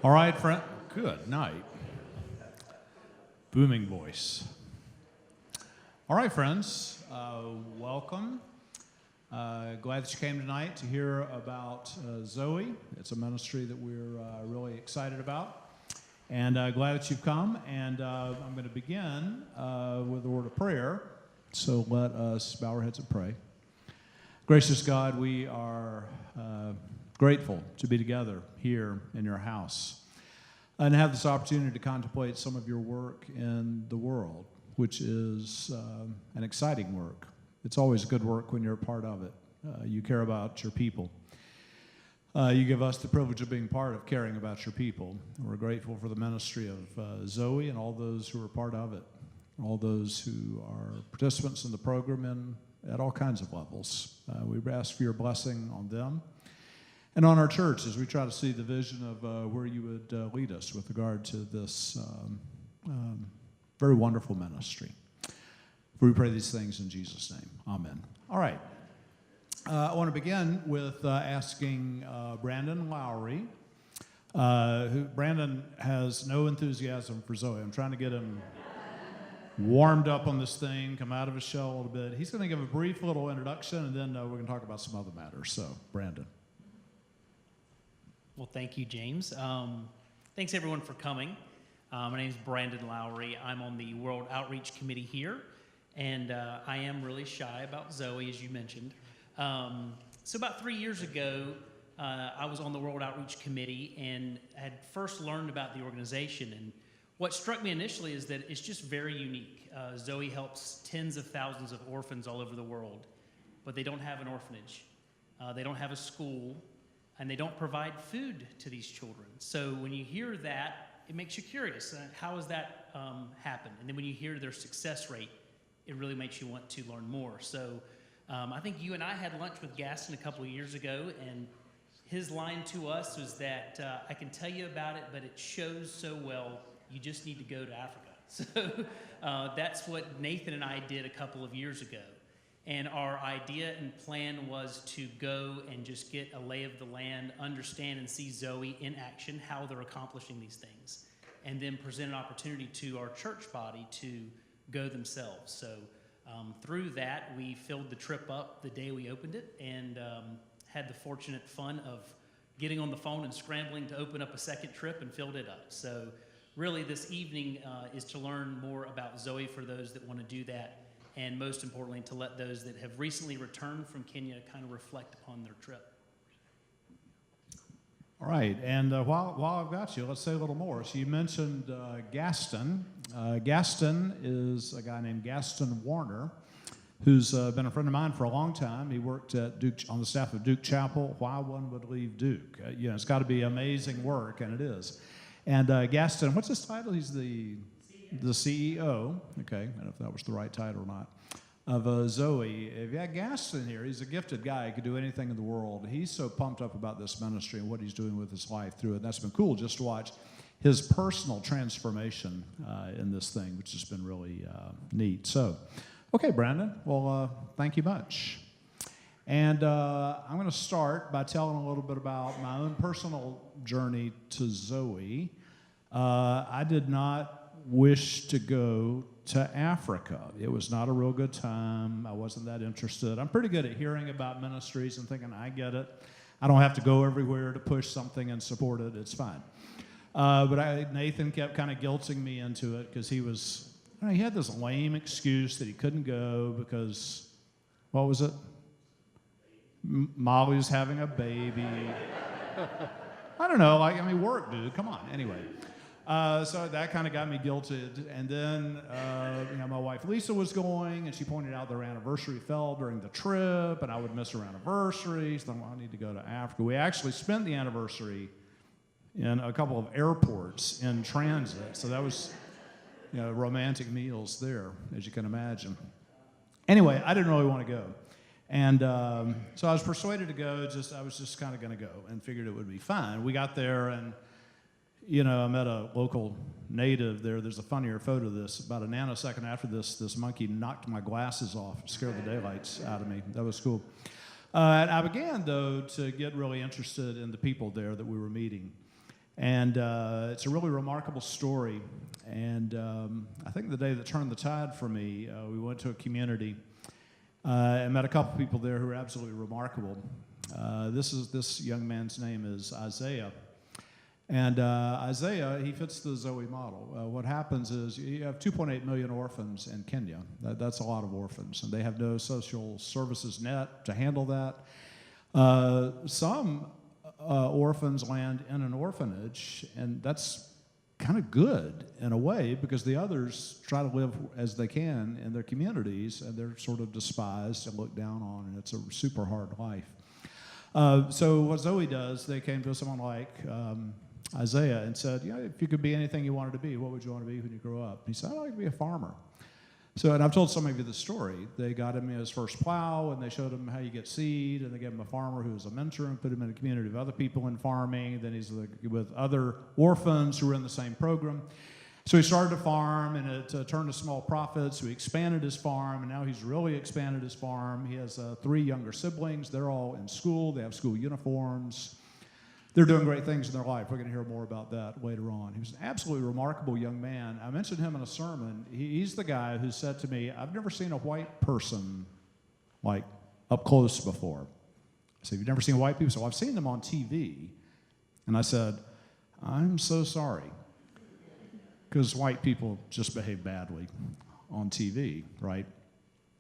All right, friend. Good night. Booming voice. All right, friends. Welcome. Glad that you came tonight to hear about ZOE. It's a ministry that we're really excited about. And glad that you've come. And I'm going to begin with a word of prayer. So let us bow our heads and pray. Gracious God, we are grateful to be together here in your house and have this opportunity to contemplate some of your work in the world, which is an exciting work. It's always good work when you're a part of it. You care about your people. You give us the privilege of being part of caring about your people. We're grateful for the ministry of ZOE and all those who are part of it, all those who are participants in the program at all kinds of levels. We ask for your blessing on them and on our church as we try to see the vision of where you would lead us with regard to this very wonderful ministry. We pray these things in Jesus' name. Amen. All right. I want to begin with asking Brandon Lowry, Brandon has no enthusiasm for ZOE. I'm trying to get him warmed up on this thing, come out of his shell a little bit. He's going to give a brief little introduction, and then we're going to talk about some other matters. So, Brandon. Well, thank you, James. Thanks, everyone, for coming. My name is Brandon Lowry. I'm on the World Outreach Committee here, and I am really shy about ZOE, as you mentioned. So about 3 years ago, I was on the World Outreach Committee and had first learned about the organization. And what struck me initially is that it's just very unique. ZOE helps tens of thousands of orphans all over the world, but they don't have an orphanage. They don't have a school, and they don't provide food to these children. So when you hear that, it makes you curious. How has that happened? And then when you hear their success rate, it really makes you want to learn more. So I think you and I had lunch with Gaston a couple of years ago, and his line to us was that I can tell you about it, but it shows so well, you just need to go to Africa. So that's what Nathan and I did a couple of years ago. And our idea and plan was to go and just get a lay of the land, understand and see ZOE in action, how they're accomplishing these things, and then present an opportunity to our church body to go themselves. So through that, we filled the trip up the day we opened it and had the fortunate fun of getting on the phone and scrambling to open up a second trip and filled it up. So really this evening is to learn more about ZOE for those that want to do that, and most importantly, to let those that have recently returned from Kenya kind of reflect upon their trip. All right, and while I've got you, let's say a little more. So you mentioned Gaston. Gaston is a guy named Gaston Warner, who's been a friend of mine for a long time. He worked at Duke, on the staff of Duke Chapel. Why one would leave Duke? It's got to be amazing work, and it is. And Gaston, what's his title? He's the CEO. Okay, I don't know if that was the right title or not. Of ZOE. If you had Gaston here, he's a gifted guy. He could do anything in the world. He's so pumped up about this ministry and what he's doing with his life through it. And that's been cool just to watch his personal transformation in this thing, which has been really neat. So, okay, Brandon. Well, thank you much. And I'm going to start by telling a little bit about my own personal journey to ZOE. I did not wish to go to Africa. It was not a real good time. I wasn't that interested. I'm pretty good at hearing about ministries and thinking, I get it. I don't have to go everywhere to push something and support it. It's fine. But Nathan kept kind of guilting me into it because he had this lame excuse that he couldn't go because, what was it? Molly was having a baby. I don't know, work, dude, come on. Anyway. So that kind of got me guilted. And then, my wife Lisa was going, and she pointed out their anniversary fell during the trip, and I would miss her anniversary, so I need to go to Africa. We actually spent the anniversary in a couple of airports in transit, so that was, romantic meals there, as you can imagine. Anyway, I didn't really want to go. And so I was persuaded to go, I was just kind of going to go and figured it would be fine. We got there, and I met a local native there. There's a funnier photo of this. About a nanosecond after this monkey knocked my glasses off, scared the daylights out of me. That was cool. And I began, though, to get really interested in the people there that we were meeting. And it's a really remarkable story. And I think the day that turned the tide for me, we went to a community and met a couple people there who were absolutely remarkable. This young man's name is Isaiah. And Isaiah, he fits the ZOE model. What happens is you have 2.8 million orphans in Kenya. That's a lot of orphans, and they have no social services net to handle that. Some orphans land in an orphanage, and that's kind of good in a way because the others try to live as they can in their communities, and they're sort of despised and looked down on, and it's a super hard life. So what ZOE does, they came to someone like Isaiah and said, if you could be anything you wanted to be, what would you want to be when you grow up? And he said, I'd like to be a farmer. So, and I've told some of you the story. They got him his first plow, and they showed him how you get seed, and they gave him a farmer who was a mentor and put him in a community of other people in farming. Then he's with other orphans who were in the same program. So he started to farm, and it turned to small profits. So he expanded his farm, and now he's really expanded his farm. He has 3 younger siblings. They're all in school. They have school uniforms. They're doing great things in their life. We're going to hear more about that later on. He was an absolutely remarkable young man. I mentioned him in a sermon. He's the guy who said to me, I've never seen a white person like up close before. I said, you've never seen white people? So I've seen them on TV. And I said, I'm so sorry. Because white people just behave badly on TV, right?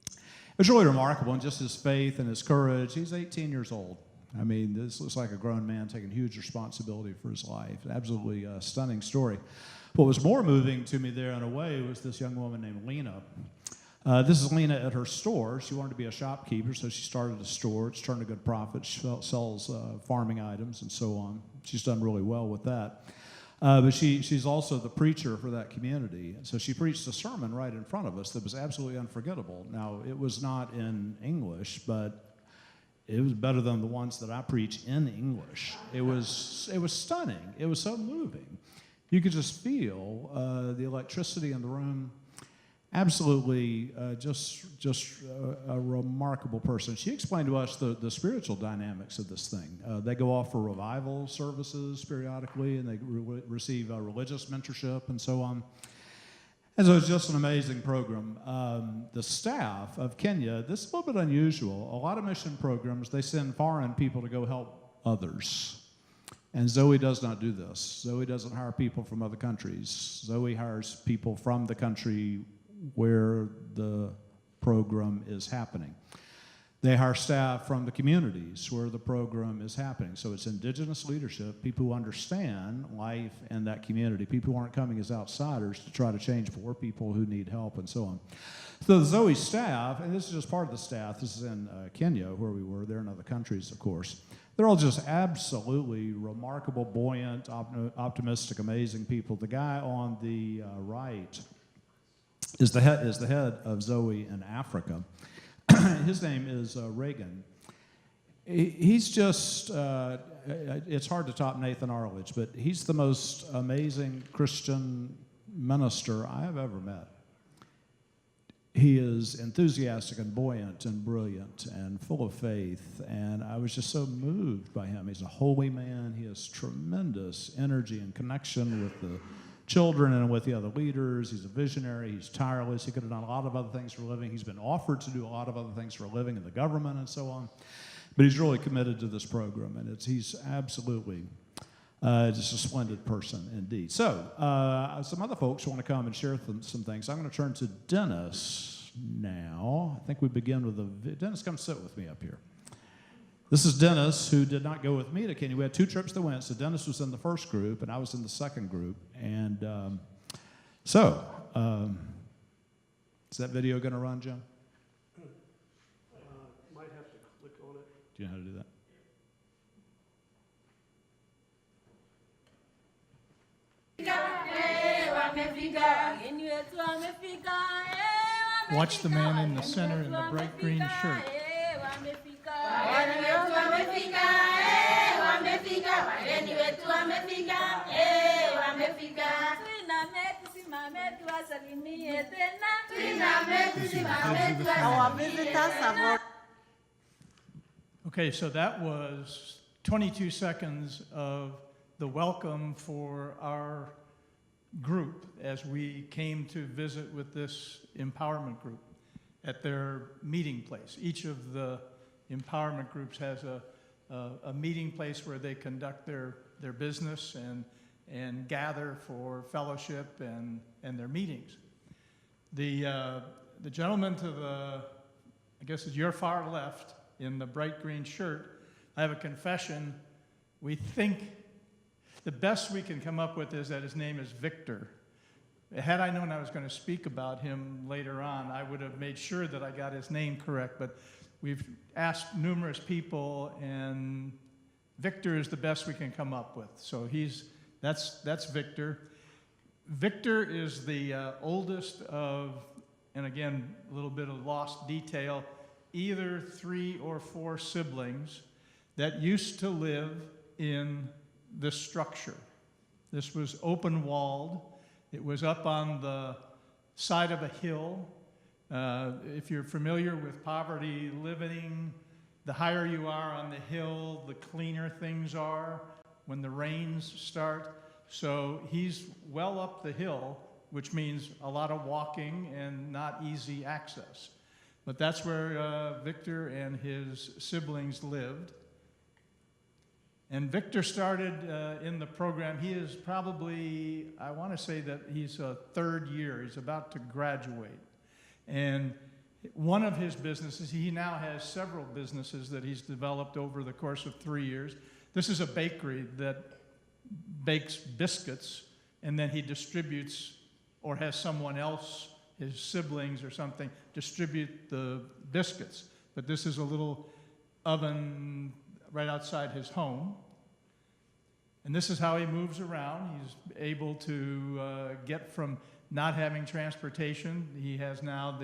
It was really remarkable, and just his faith and his courage. He's 18 years old. I mean, this looks like a grown man taking huge responsibility for his life. Absolutely stunning story. What was more moving to me there in a way was this young woman named Lena. This is Lena at her store. She wanted to be a shopkeeper, so she started a store. It's turned a good profit. She sells farming items and so on. She's done really well with that. But she's also the preacher for that community. So she preached a sermon right in front of us that was absolutely unforgettable. Now, it was not in English, but it was better than the ones that I preach in English. It was stunning. It was so moving. You could just feel the electricity in the room. Absolutely, just a remarkable person. She explained to us the spiritual dynamics of this thing. They go off for revival services periodically, and they receive religious mentorship and so on. And so it's just an amazing program. The staff of Kenya, this is a little bit unusual. A lot of mission programs, they send foreign people to go help others. And ZOE does not do this. ZOE doesn't hire people from other countries. ZOE hires people from the country where the program is happening. They hire staff from the communities where the program is happening. So it's indigenous leadership, people who understand life in that community, people who aren't coming as outsiders to try to change poor people who need help and so on. So the ZOE staff, and this is just part of the staff, this is in Kenya where we were, they're in other countries of course. They're all just absolutely remarkable, buoyant, optimistic, amazing people. The guy on the right is the head of ZOE in Africa. His name is Reagan. He's just, it's hard to top Nathan Arledge, but he's the most amazing Christian minister I have ever met. He is enthusiastic and buoyant and brilliant and full of faith, and I was just so moved by him. He's a holy man. He has tremendous energy and connection with the children and with the other leaders. He's a visionary. He's tireless. He could have done a lot of other things for a living. He's been offered to do a lot of other things for a living in the government and so on. But he's really committed to this program, and he's absolutely just a splendid person indeed. So some other folks want to come and share some things. I'm going to turn to Dennis now. I think we begin with Dennis, come sit with me up here. This is Dennis, who did not go with me to Kenya. We had 2 trips that went, so Dennis was in the first group, and I was in the second group. And is that video going to run, Jim? Might have to click on it. Do you know how to do that? Watch the man in the center in the bright green shirt. Okay, so that was 22 seconds of the welcome for our group as we came to visit with this empowerment group at their meeting place. Each of the empowerment groups has a meeting place where they conduct their business and gather for fellowship and their meetings. The gentleman to the, I guess it's your far left, in the bright green shirt, I have a confession. We think the best we can come up with is that his name is Victor. Had I known I was going to speak about him later on, I would have made sure that I got his name correct, but we've asked numerous people, and Victor is the best we can come up with. So that's Victor. Victor is the oldest of, and again, a little bit of lost detail, either 3 or 4 siblings that used to live in this structure. This was open-walled. It was up on the side of a hill. If you're familiar with poverty living, the higher you are on the hill, the cleaner things are when the rains start. So he's well up the hill, which means a lot of walking and not easy access. But that's where Victor and his siblings lived. And Victor started in the program. He is probably, I want to say that he's a 3rd year. He's about to graduate. And one of his businesses, he now has several businesses that he's developed over the course of 3 years. This is a bakery that bakes biscuits, and then he distributes, or has someone else, his siblings or something, distribute the biscuits. But this is a little oven right outside his home. And this is how he moves around. He's able to get from not having transportation. He has now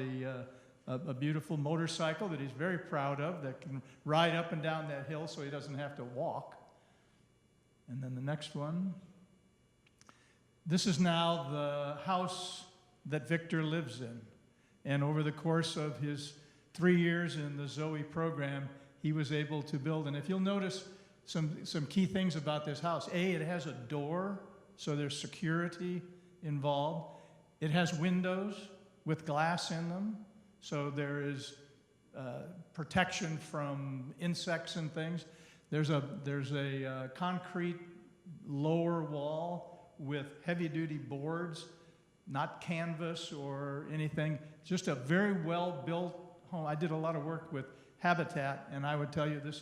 a beautiful motorcycle that he's very proud of that can ride up and down that hill so he doesn't have to walk. And then the next one. This is now the house that Victor lives in. And over the course of his 3 years in the ZOE program, he was able to build. And if you'll notice some key things about this house. A, it has a door, so there's security involved. It has windows with glass in them, so there is protection from insects and things. There's a concrete lower wall with heavy-duty boards, not canvas or anything. Just a very well-built home. I did a lot of work with Habitat, and I would tell you this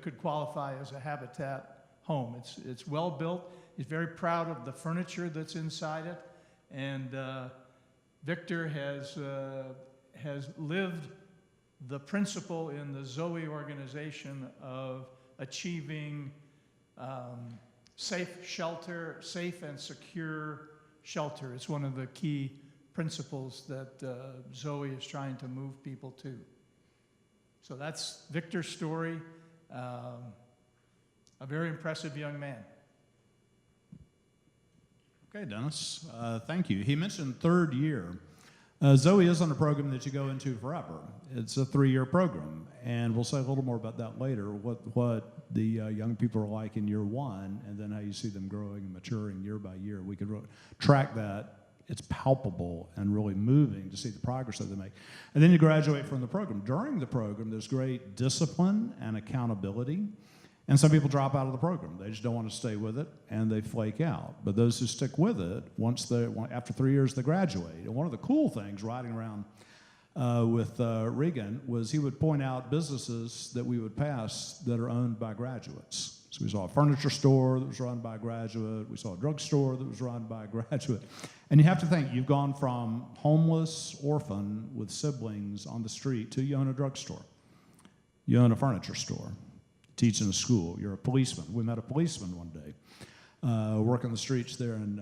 could qualify as a Habitat home. It's well built. He's very proud of the furniture that's inside it, and Victor has lived the principle in the ZOE organization of achieving safe and secure shelter. It's one of the key principles that ZOE is trying to move people to. So that's Victor's story, a very impressive young man. Okay, Dennis, thank you. He mentioned 3rd year. ZOE isn't a program that you go into forever. It's a 3-year program, and we'll say a little more about that later, what the young people are like in year 1, and then how you see them growing and maturing year by year. We could track that. It's palpable and really moving to see the progress that they make. And then you graduate from the program. During the program, there's great discipline and accountability. And some people drop out of the program. They just don't want to stay with it, and they flake out. But those who stick with it, after 3 years, they graduate. And one of the cool things riding around with Regan was he would point out businesses that we would pass that are owned by graduates. So we saw a furniture store that was run by a graduate. We saw a drugstore that was run by a graduate. And you have to think, you've gone from homeless orphan with siblings on the street to you own a drugstore. You own a furniture store. Teach in a school. You're a policeman. We met a policeman one day working the streets there in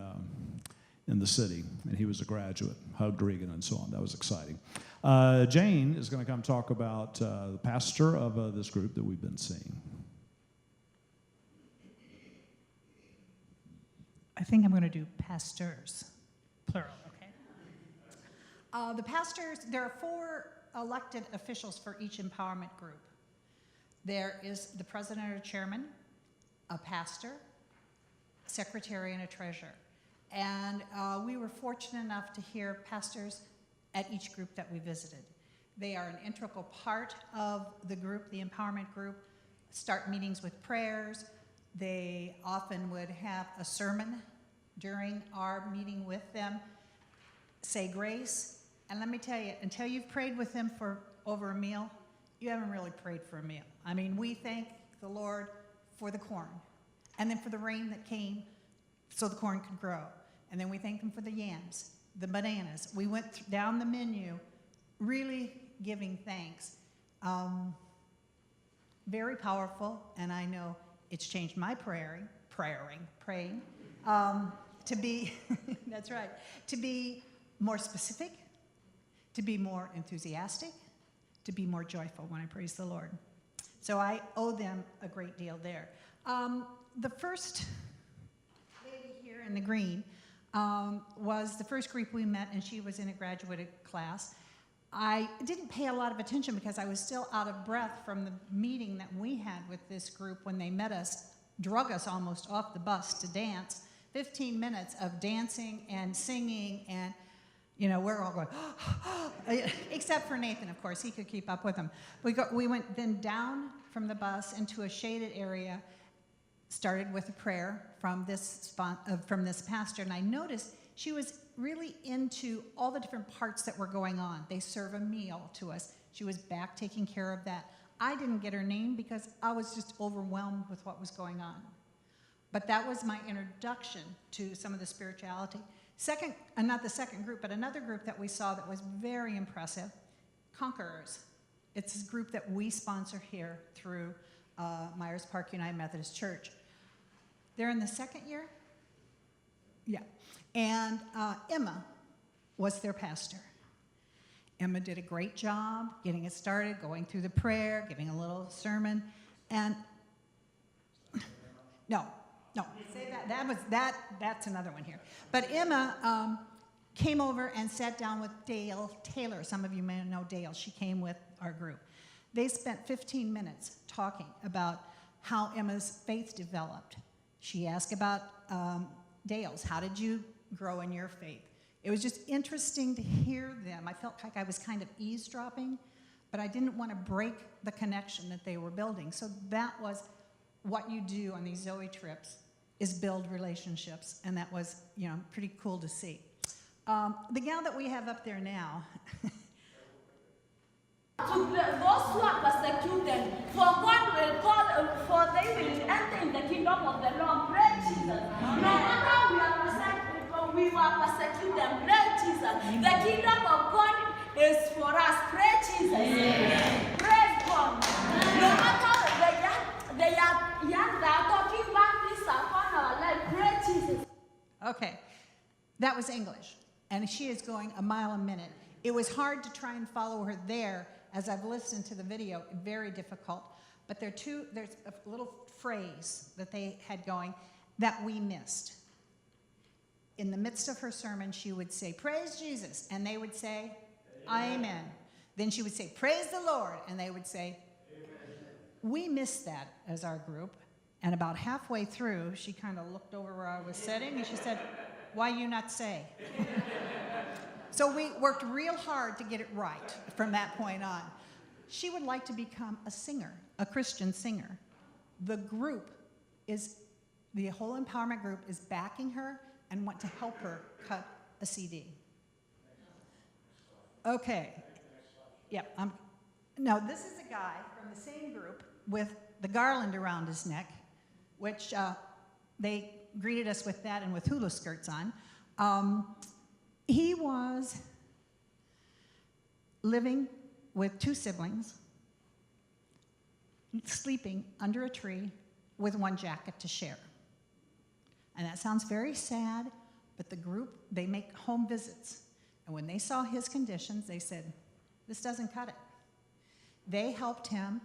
the city, and he was a graduate, hugged Regan and so on. That was exciting. Jane is going to come talk about the pastor of this group that we've been seeing. I think I'm going to do pastors, plural, okay? The pastors, there are 4 elected officials for each empowerment group. There is the president or chairman, a pastor, secretary, and a treasurer. And we were fortunate enough to hear pastors at each group that we visited. They are an integral part of the group, the empowerment group, start meetings with prayers. They often would have a sermon during our meeting with them, say grace. And let me tell you, until you've prayed with them for over a meal, you haven't really prayed for a meal. I mean, we thank the Lord for the corn, and then for the rain that came so the corn could grow. And then we thank him for the yams, the bananas. We went down the menu really giving thanks. Very powerful, and I know it's changed my praying, to be, that's right, to be more specific, to be more enthusiastic, to be more joyful when I praise the Lord. So I owe them a great deal there. The first lady here in the green was the first group we met, and she was in a graduated class. I didn't pay a lot of attention because I was still out of breath from the meeting that we had with this group when they met us, drug us almost off the bus to dance. 15 minutes of dancing and singing, and you know, we're all going, except for Nathan, of course, he could keep up with them. We went then down from the bus into a shaded area, started with a prayer from this pastor, and I noticed she was really into all the different parts that were going on. They serve a meal to us. She was back taking care of that. I didn't get her name because I was just overwhelmed with what was going on. But that was my introduction to some of the spirituality. Not the second group, but another group that we saw that was very impressive, Conquerors. It's a group that we sponsor here through Myers Park United Methodist Church. They're in the second year? Yeah. And Emma was their pastor. Emma did a great job getting it started, going through the prayer, giving a little sermon, and no, say that's another one here. But Emma came over and sat down with Dale Taylor. Some of you may know Dale. She came with our group. They spent 15 minutes talking about how Emma's faith developed. She asked about Dale's. How did you grow in your faith? It was just interesting to hear them. I felt like I was kind of eavesdropping, but I didn't want to break the connection that they were building. So that was what you do on these ZOE trips, is build relationships, and that was, you know, pretty cool to see. The gal that we have up there now, to those who are persecuted, for God will call, for they will enter in the kingdom of the Lord. Praise Jesus. No matter we were persecuted, praise Jesus. The kingdom of God is for us. Praise Jesus. Amen. Praise God. No matter they are talking about this upon our life. Praise Jesus. okay, that was English, and she is going a mile a minute. It was hard to try and follow her there. As I've listened to the video, very difficult. But there's a little phrase that they had going that we missed. In the midst of her sermon, she would say, "Praise Jesus," and they would say, "Amen." Then she would say, "Praise the Lord," and they would say, "Amen." We missed that as our group, and about halfway through, she kind of looked over where I was sitting, and she said, "Why you not say?" So we worked real hard to get it right from that point on. She would like to become a singer, a Christian singer. The whole empowerment group is backing her and want to help her cut a CD. Okay. Yep. No, this is a guy from the same group with the garland around his neck, which they greeted us with that and with hula skirts on. He was living with 2 siblings, sleeping under a tree with 1 jacket to share. And that sounds very sad, but the group, they make home visits. And when they saw his conditions, they said, "This doesn't cut it." They helped him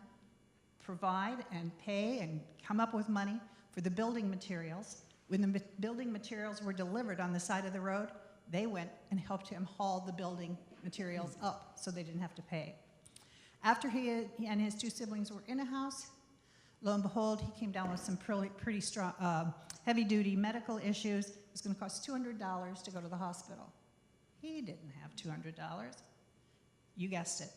provide and pay and come up with money for the building materials. When the building materials were delivered on the side of the road, they went and helped him haul the building materials up so they didn't have to pay. After he and his 2 siblings were in a house, Lo and behold, he came down with some pretty strong, heavy-duty medical issues. It was going to cost $200 to go to the hospital. He didn't have $200. You guessed it.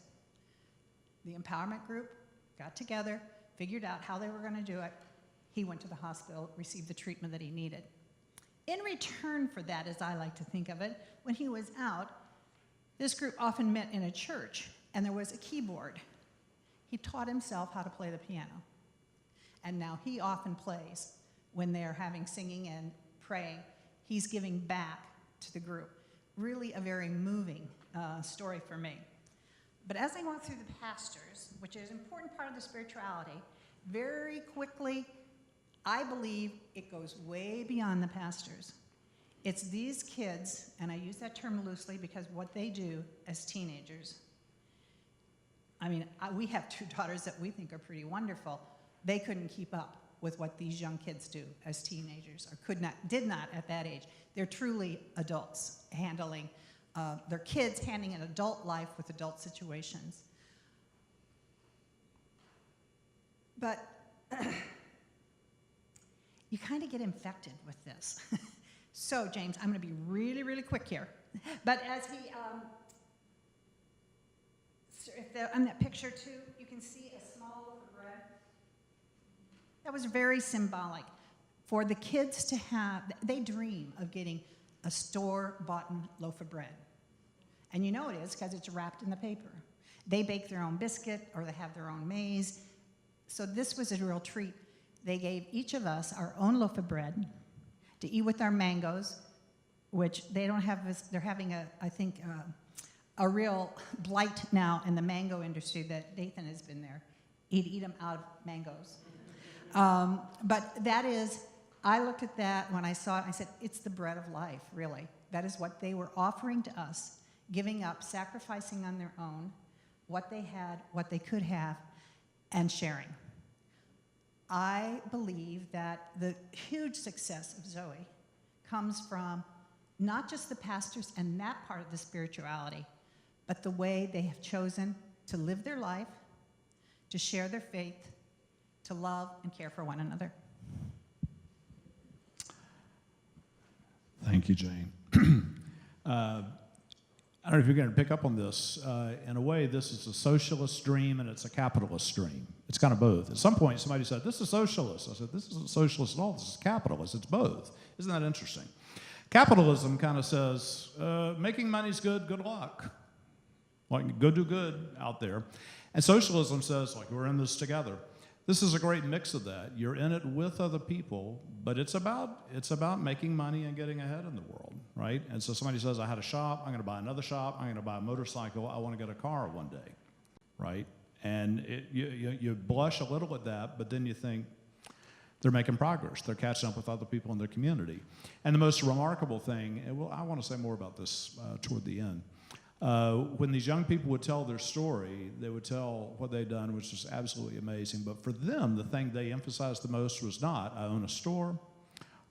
The empowerment group got together, figured out how they were going to do it. He went to the hospital, received the treatment that he needed. In return for that, as I like to think of it, when he was out, this group often met in a church, and there was a keyboard. He taught himself how to play the piano. And now he often plays when they're having singing and praying. He's giving back to the group. Really a very moving story for me. But as I went through the pastors, which is an important part of the spirituality, very quickly, I believe it goes way beyond the pastors. It's these kids, and I use that term loosely because what they do as teenagers. I mean, we have two daughters that we think are pretty wonderful. They couldn't keep up with what these young kids do as teenagers, or did not at that age. They're truly adults handling, they're kids handling an adult life with adult situations. But you kind of get infected with this. So, James, I'm going to be really, really quick here. But as he, on that picture too, you can see a small loaf of bread. That was very symbolic for the kids to have. They dream of getting a store-bought loaf of bread. And you know it is because it's wrapped in the paper. They bake their own biscuit or they have their own maize. So this was a real treat. They gave each of us our own loaf of bread to eat with our mangoes, which they don't have. They're having I think, a real blight now in the mango industry that Nathan has been there. He'd eat them out of mangoes. But that is, I looked at that when I saw it, I said, it's the bread of life, really. That is what they were offering to us, giving up, sacrificing on their own, what they had, what they could have, and sharing. I believe that the huge success of ZOE comes from not just the pastors and that part of the spirituality, but the way they have chosen to live their life, to share their faith, to love and care for one another. Thank you, Jane. I don't know if you're going to pick up on this. In a way, this is a socialist dream and it's a capitalist dream. It's kind of both. At some point, somebody said, this is socialist. I said, this isn't socialist at all. This is capitalist. It's both. Isn't that interesting? Capitalism kind of says, making money's good, good luck. Like, go do good out there. And socialism says, like, we're in this together. This is a great mix of that. You're in it with other people, but it's about making money and getting ahead in the world, right? And so somebody says, I had a shop, I'm going to buy another shop, I'm going to buy a motorcycle, I want to get a car one day, right? And you blush a little at that, but then you think, they're making progress. They're catching up with other people in their community. And the most remarkable thing, and I want to say more about this toward the end, when these young people would tell their story, they would tell what they'd done, which was absolutely amazing. But for them, the thing they emphasized the most was not, I own a store,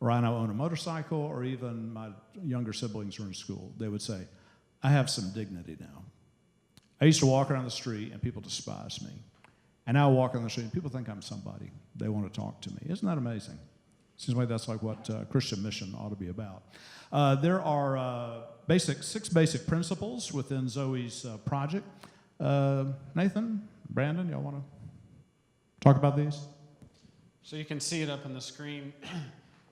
or I now own a motorcycle, or even my younger siblings are in school. They would say, I have some dignity now. I used to walk around the street and people despised me. And now I walk around the street and people think I'm somebody. They want to talk to me. Isn't that amazing? Seems like that's like what Christian mission ought to be about. There are 6 basic principles within ZOE's project. Nathan, Brandon, y'all want to talk about these? So you can see it up on the screen.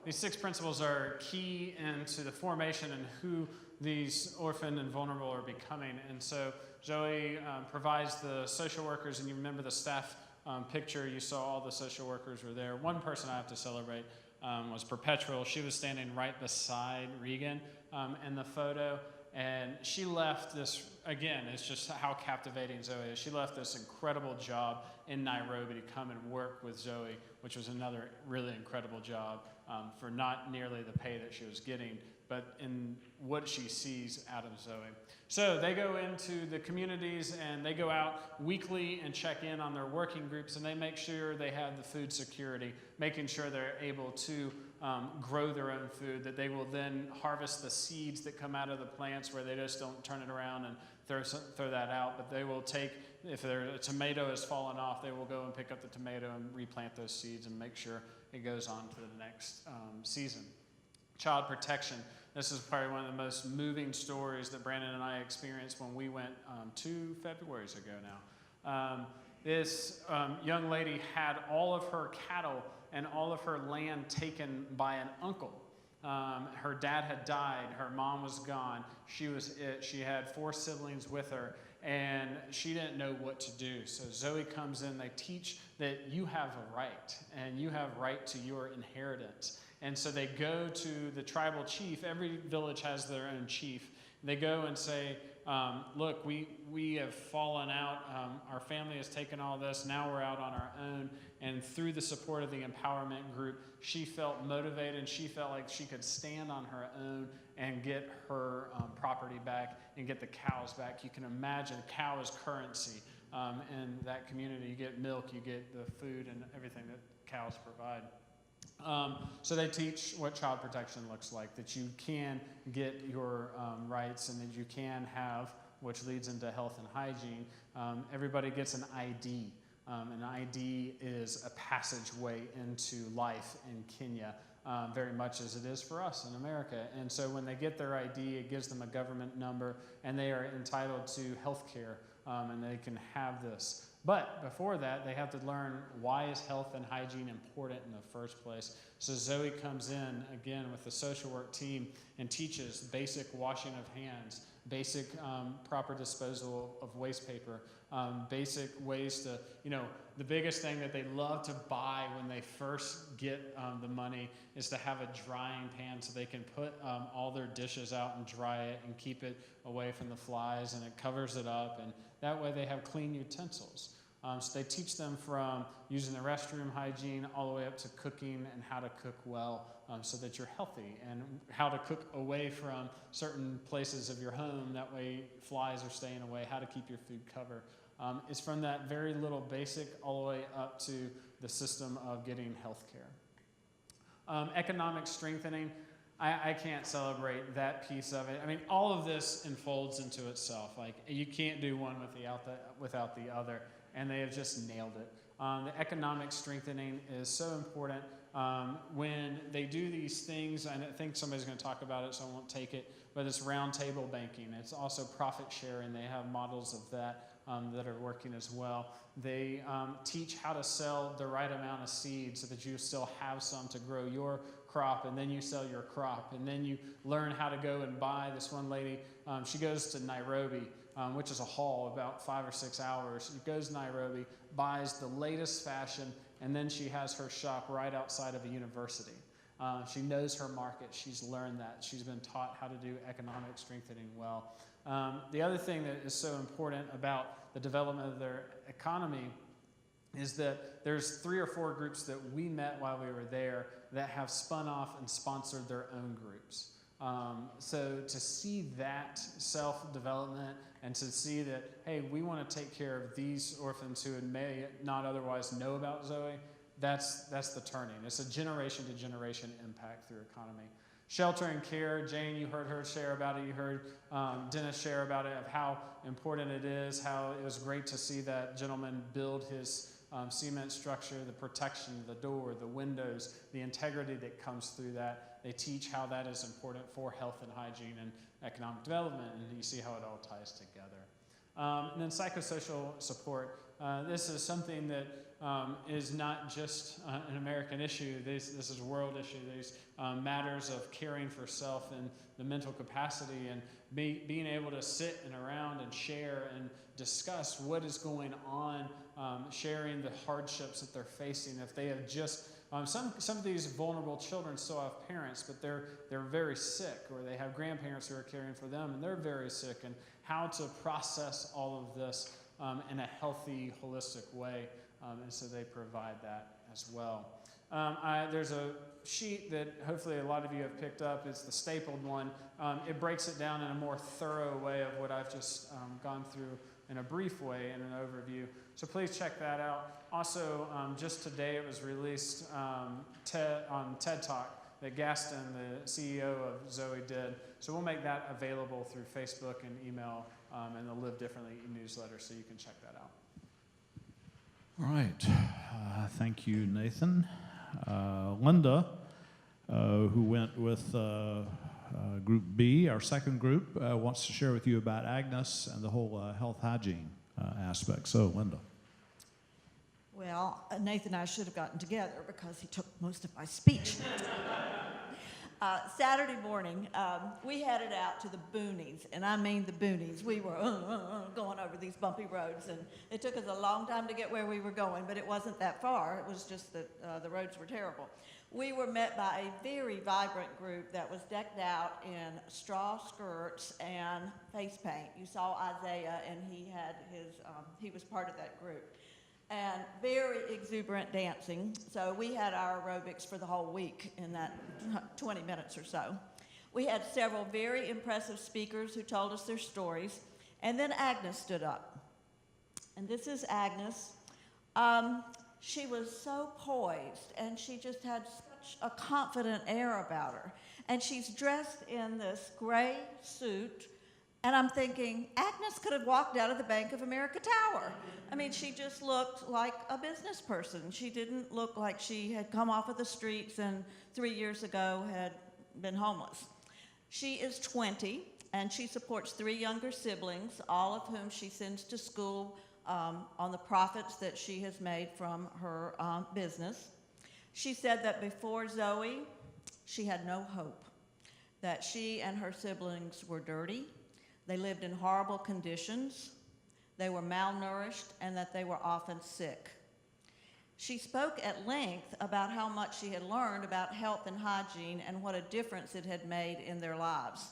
These 6 principles are key into the formation and who these orphan and vulnerable are becoming. And so ZOE provides the social workers, and you remember the staff picture, you saw all the social workers were there. One person I have to celebrate was Perpetual. She was standing right beside Regan in the photo, and she left this, again, it's just how captivating ZOE is. She left this incredible job in Nairobi to come and work with ZOE, which was another really incredible job for not nearly the pay that she was getting, but in what she sees out of ZOE. So they go into the communities and they go out weekly and check in on their working groups, and they make sure they have the food security, making sure they're able to grow their own food, that they will then harvest the seeds that come out of the plants where they just don't turn it around and throw that out, but they will take if a tomato has fallen off, they will go and pick up the tomato and replant those seeds and make sure it goes on to the next season. Child protection. This is probably one of the most moving stories that Brandon and I experienced when we went 2 Februarys ago now. This young lady had all of her cattle and all of her land taken by an uncle. Her dad had died, her mom was gone, she was it. She had 4 siblings with her, and she didn't know what to do. So Zoe comes in, they teach that you have a right, and you have right to your inheritance. And so they go to the tribal chief. Every village has their own chief. They go and say, look, we have fallen out. Our family has taken all this. Now we're out on our own. And through the support of the empowerment group, she felt motivated, and she felt like she could stand on her own and get her property back and get the cows back. You can imagine cow is currency in that community. You get milk, you get the food and everything that cows provide. So they teach what child protection looks like, that you can get your rights and that you can have, which leads into health and hygiene. Everybody gets an ID. An ID is a passageway into life in Kenya, very much as it is for us in America. And so when they get their ID, it gives them a government number, and they are entitled to health care, and they can have this. But before that, they have to learn, why is health and hygiene important in the first place? So Zoe comes in, again, with the social work team and teaches basic washing of hands, basic proper disposal of waste paper, basic ways to, the biggest thing that they love to buy when they first get the money is to have a drying pan so they can put all their dishes out and dry it and keep it away from the flies, and it covers it up, and that way they have clean utensils. So they teach them from using the restroom hygiene all the way up to cooking and how to cook well so that you're healthy, and how to cook away from certain places of your home. That way flies are staying away, how to keep your food covered. It's from that very little basic all the way up to the system of getting health care. Economic strengthening. I can't celebrate that piece of it. I mean, all of this unfolds into itself. Like, you can't do one without the other, and they have just nailed it. The economic strengthening is so important. When they do these things, and I think somebody's going to talk about it, so I won't take it, but it's round table banking. It's also profit sharing. They have models of that that are working as well. They teach how to sell the right amount of seed so that you still have some to grow your crop, and then you sell your crop, and then you learn how to go and buy. This one lady, she goes to Nairobi, which is a haul about 5 or 6 hours. She goes to Nairobi, buys the latest fashion, and then she has her shop right outside of a university. She knows her market. She's learned that. She's been taught how to do economic strengthening well. The other thing that is so important about the development of their economy is that there's 3 or 4 groups that we met while we were there that have spun off and sponsored their own groups. So to see that self-development and to see that, hey, we want to take care of these orphans who may not otherwise know about Zoe, that's the turning. It's a generation-to-generation impact through economy. Shelter and care, Jane, you heard her share about it. You heard Dennis share about it, of how important it is, how it was great to see that gentleman build his cement structure, the protection, the door, the windows, the integrity that comes through that. They teach how that is important for health and hygiene and economic development, and you see how it all ties together. And then psychosocial support. This is something that is not just an American issue. This is a world issue. These matters of caring for self and the mental capacity, and being able to sit and around and share and discuss what is going on, sharing the hardships that they're facing. If they have just some of these vulnerable children still have parents, but they're very sick, or they have grandparents who are caring for them, and they're very sick, and how to process all of this in a healthy, holistic way, and so they provide that as well. There's a sheet that hopefully a lot of you have picked up. It's the stapled one. It breaks it down in a more thorough way of what I've just gone through in a brief way, in an overview. So please check that out. Also, just today it was released on TED Talk that Gaston, the CEO of ZOE, did. So we'll make that available through Facebook and email and the Live Differently newsletter, so you can check that out. All right. Thank you, Nathan. Linda, who went with Group B, our second group, wants to share with you about Agnes and the whole health hygiene aspect. So, Linda. Well, Nathan and I should have gotten together because he took most of my speech. Saturday morning, we headed out to the boonies, and I mean the boonies. We were going over these bumpy roads, and it took us a long time to get where we were going, but it wasn't that far. It was just that the roads were terrible. We were met by a very vibrant group that was decked out in straw skirts and face paint. You saw Isaiah, and he was part of that group. And very exuberant dancing. So we had our aerobics for the whole week in that 20 minutes or so. We had several very impressive speakers who told us their stories. And then Agnes stood up. And this is Agnes. She was so poised, and she just had such a confident air about her. And she's dressed in this gray suit. And I'm thinking, Agnes could have walked out of the Bank of America Tower. I mean, she just looked like a business person. She didn't look like she had come off of the streets and 3 years ago had been homeless. She is 20, and she supports 3 younger siblings, all of whom she sends to school on the profits that she has made from her business. She said that before ZOE, she had no hope, that she and her siblings were dirty, they lived in horrible conditions, they were malnourished, and that they were often sick. She spoke at length about how much she had learned about health and hygiene and what a difference it had made in their lives.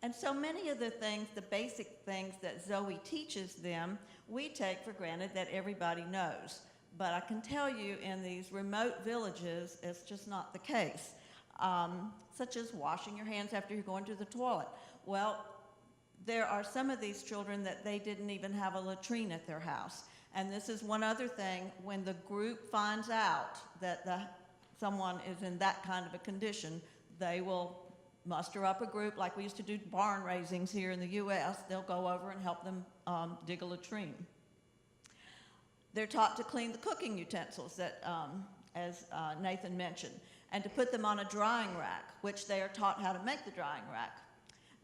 And so many of the things, the basic things that ZOE teaches them, we take for granted that everybody knows. But I can tell you in these remote villages, it's just not the case. Such as washing your hands after you're going to the toilet. Well, there are some of these children that they didn't even have a latrine at their house. And this is one other thing, when the group finds out that someone is in that kind of a condition, they will muster up a group like we used to do barn raisings here in the U.S. They'll go over and help them dig a latrine. They're taught to clean the cooking utensils that, as Nathan mentioned, and to put them on a drying rack, which they are taught how to make the drying rack,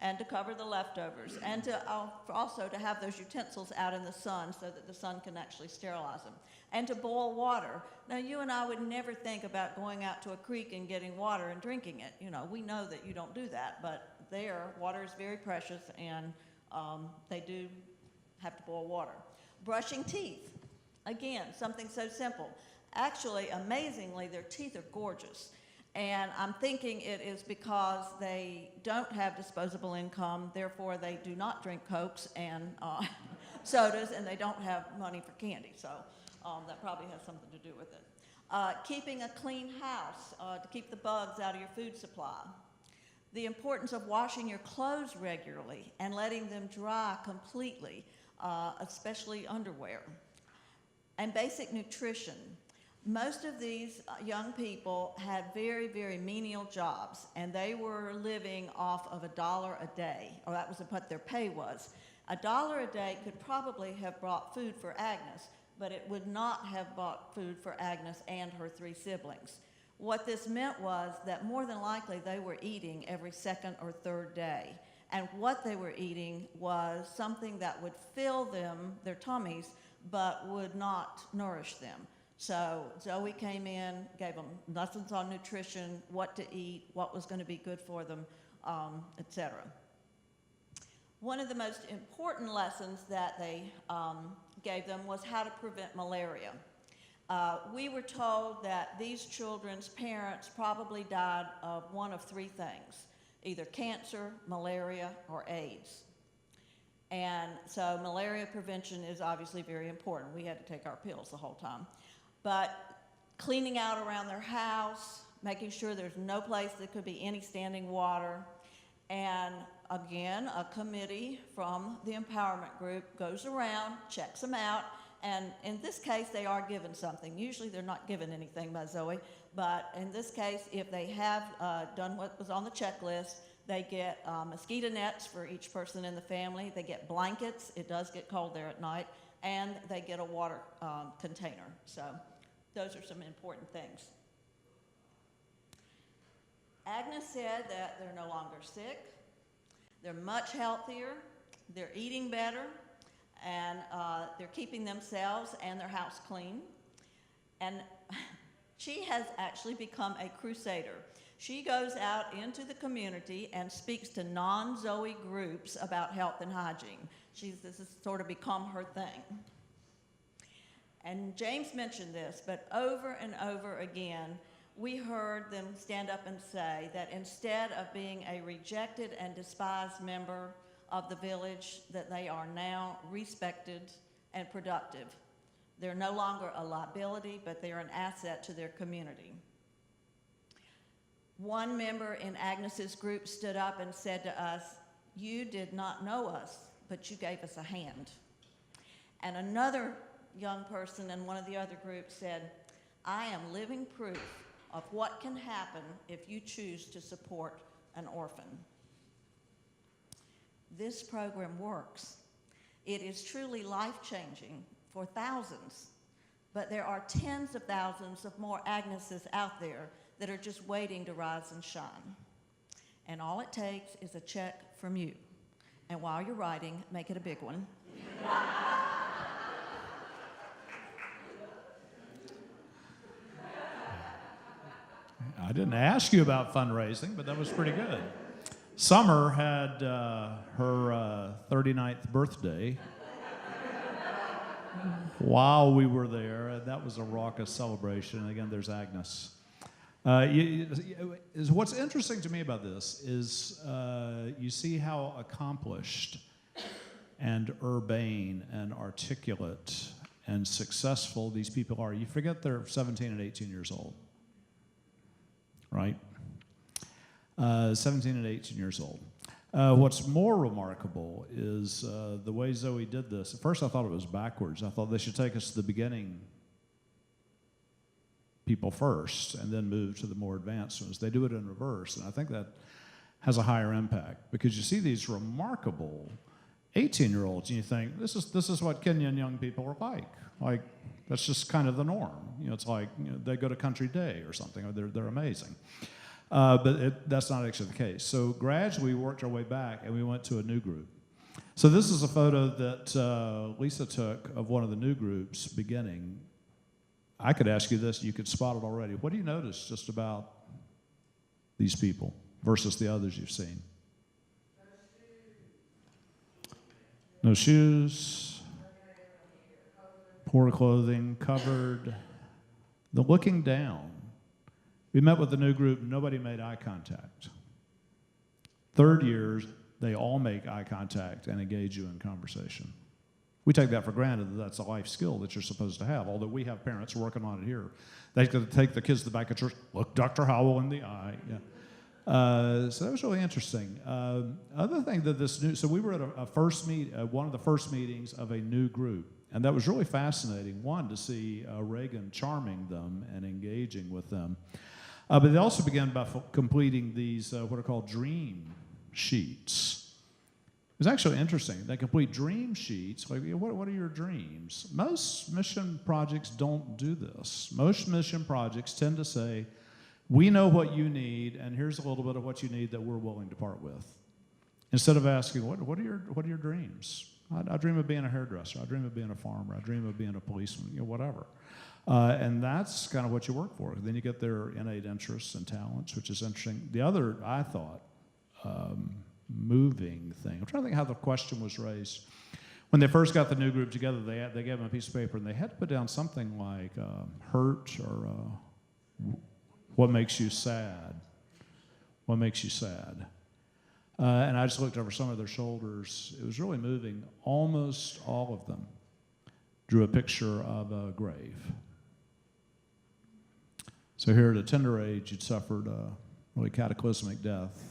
and to cover the leftovers, and to also to have those utensils out in the sun so that the sun can actually sterilize them, and to boil water. Now, you and I would never think about going out to a creek and getting water and drinking it. You know, we know that you don't do that, but there, water is very precious, and they do have to boil water. Brushing teeth, again, something so simple. Actually, amazingly, their teeth are gorgeous. And I'm thinking it is because they don't have disposable income, therefore they do not drink Cokes and sodas, and they don't have money for candy. So that probably has something to do with it. Keeping a clean house to keep the bugs out of your food supply. The importance of washing your clothes regularly and letting them dry completely, especially underwear. And basic nutrition. Most of these young people had very, very menial jobs, and they were living off of $1 a day, or that was what their pay was. $1 a day could probably have brought food for Agnes, but it would not have bought food for Agnes and her 3 siblings. What this meant was that more than likely they were eating every second or third day, and what they were eating was something that would fill them, their tummies, but would not nourish them. So ZOE came in, gave them lessons on nutrition, what to eat, what was going to be good for them, etc. One of the most important lessons that they gave them was how to prevent malaria. We were told that these children's parents probably died of one of 3 things, either cancer, malaria, or AIDS. And so malaria prevention is obviously very important. We had to take our pills the whole time. But cleaning out around their house, making sure there's no place that could be any standing water, and again, a committee from the empowerment group goes around, checks them out, and in this case, they are given something. Usually they're not given anything by ZOE, but in this case, if they have done what was on the checklist, they get mosquito nets for each person in the family. They get blankets. It does get cold there at night. and they get a water container. So those are some important things. Agnes said that they're no longer sick, they're much healthier, they're eating better, and they're keeping themselves and their house clean. And she has actually become a crusader. She goes out into the community and speaks to non-ZOE groups about health and hygiene. This has sort of become her thing. And James mentioned this, but over and over again, we heard them stand up and say that instead of being a rejected and despised member of the village, that they are now respected and productive. They're no longer a liability, but they're an asset to their community. One member in Agnes's group stood up and said to us, "You did not know us, but you gave us a hand." And another young person in one of the other groups said, "I am living proof of what can happen if you choose to support an orphan." This program works. It is truly life-changing for thousands, but there are tens of thousands of more Agneses out there that are just waiting to rise and shine. And all it takes is a check from you. And while you're writing, make it a big one. I didn't ask you about fundraising, but that was pretty good. Summer had her 39th birthday while we were there, and that was a raucous celebration. And again, there's Agnes. What's interesting to me about this is you see how accomplished and urbane and articulate and successful these people are. You forget they're 17 and 18 years old, right? 17 and 18 years old. What's more remarkable is the way ZOE did this. At first I thought it was backwards. I thought they should take us to the beginning people first and then move to the more advanced ones. They do it in reverse, and I think that has a higher impact because you see these remarkable 18-year-olds and you think, this is what Kenyan young people are like. Like, that's just kind of the norm. You know, it's like, you know, they go to Country Day or something, or they're amazing. But that's not actually the case. So gradually we worked our way back and we went to a new group. So this is a photo that Lisa took of one of the new groups beginning. I could ask you this, you could spot it already. What do you notice just about these people versus the others you've seen? No shoes, poor clothing, covered, the looking down. We met with the new group, nobody made eye contact. Third years, they all make eye contact and engage you in conversation. We take that for granted that that's a life skill that you're supposed to have, although we have parents working on it here. They could take the kids to the back of church, look Dr. Howell in the eye. Yeah. So that was really interesting. Other thing that so we were at one of the first meetings of a new group, and that was really fascinating. One, to see Reagan charming them and engaging with them. But they also began by completing these what are called dream sheets. It was actually interesting. They complete dream sheets. Like, what are your dreams? Most mission projects don't do this. Most mission projects tend to say, we know what you need, and here's a little bit of what you need that we're willing to part with. Instead of asking, what are your dreams? I dream of being a hairdresser. I dream of being a farmer. I dream of being a policeman, whatever. And that's kind of what you work for. Then you get their innate interests and talents, which is interesting. The other, I thought, moving thing. I'm trying to think how the question was raised. When they first got the new group together, they gave them a piece of paper, and they had to put down something like hurt or what makes you sad. What makes you sad? And I just looked over some of their shoulders. It was really moving. Almost all of them drew a picture of a grave. So here at a tender age, you'd suffered a really cataclysmic death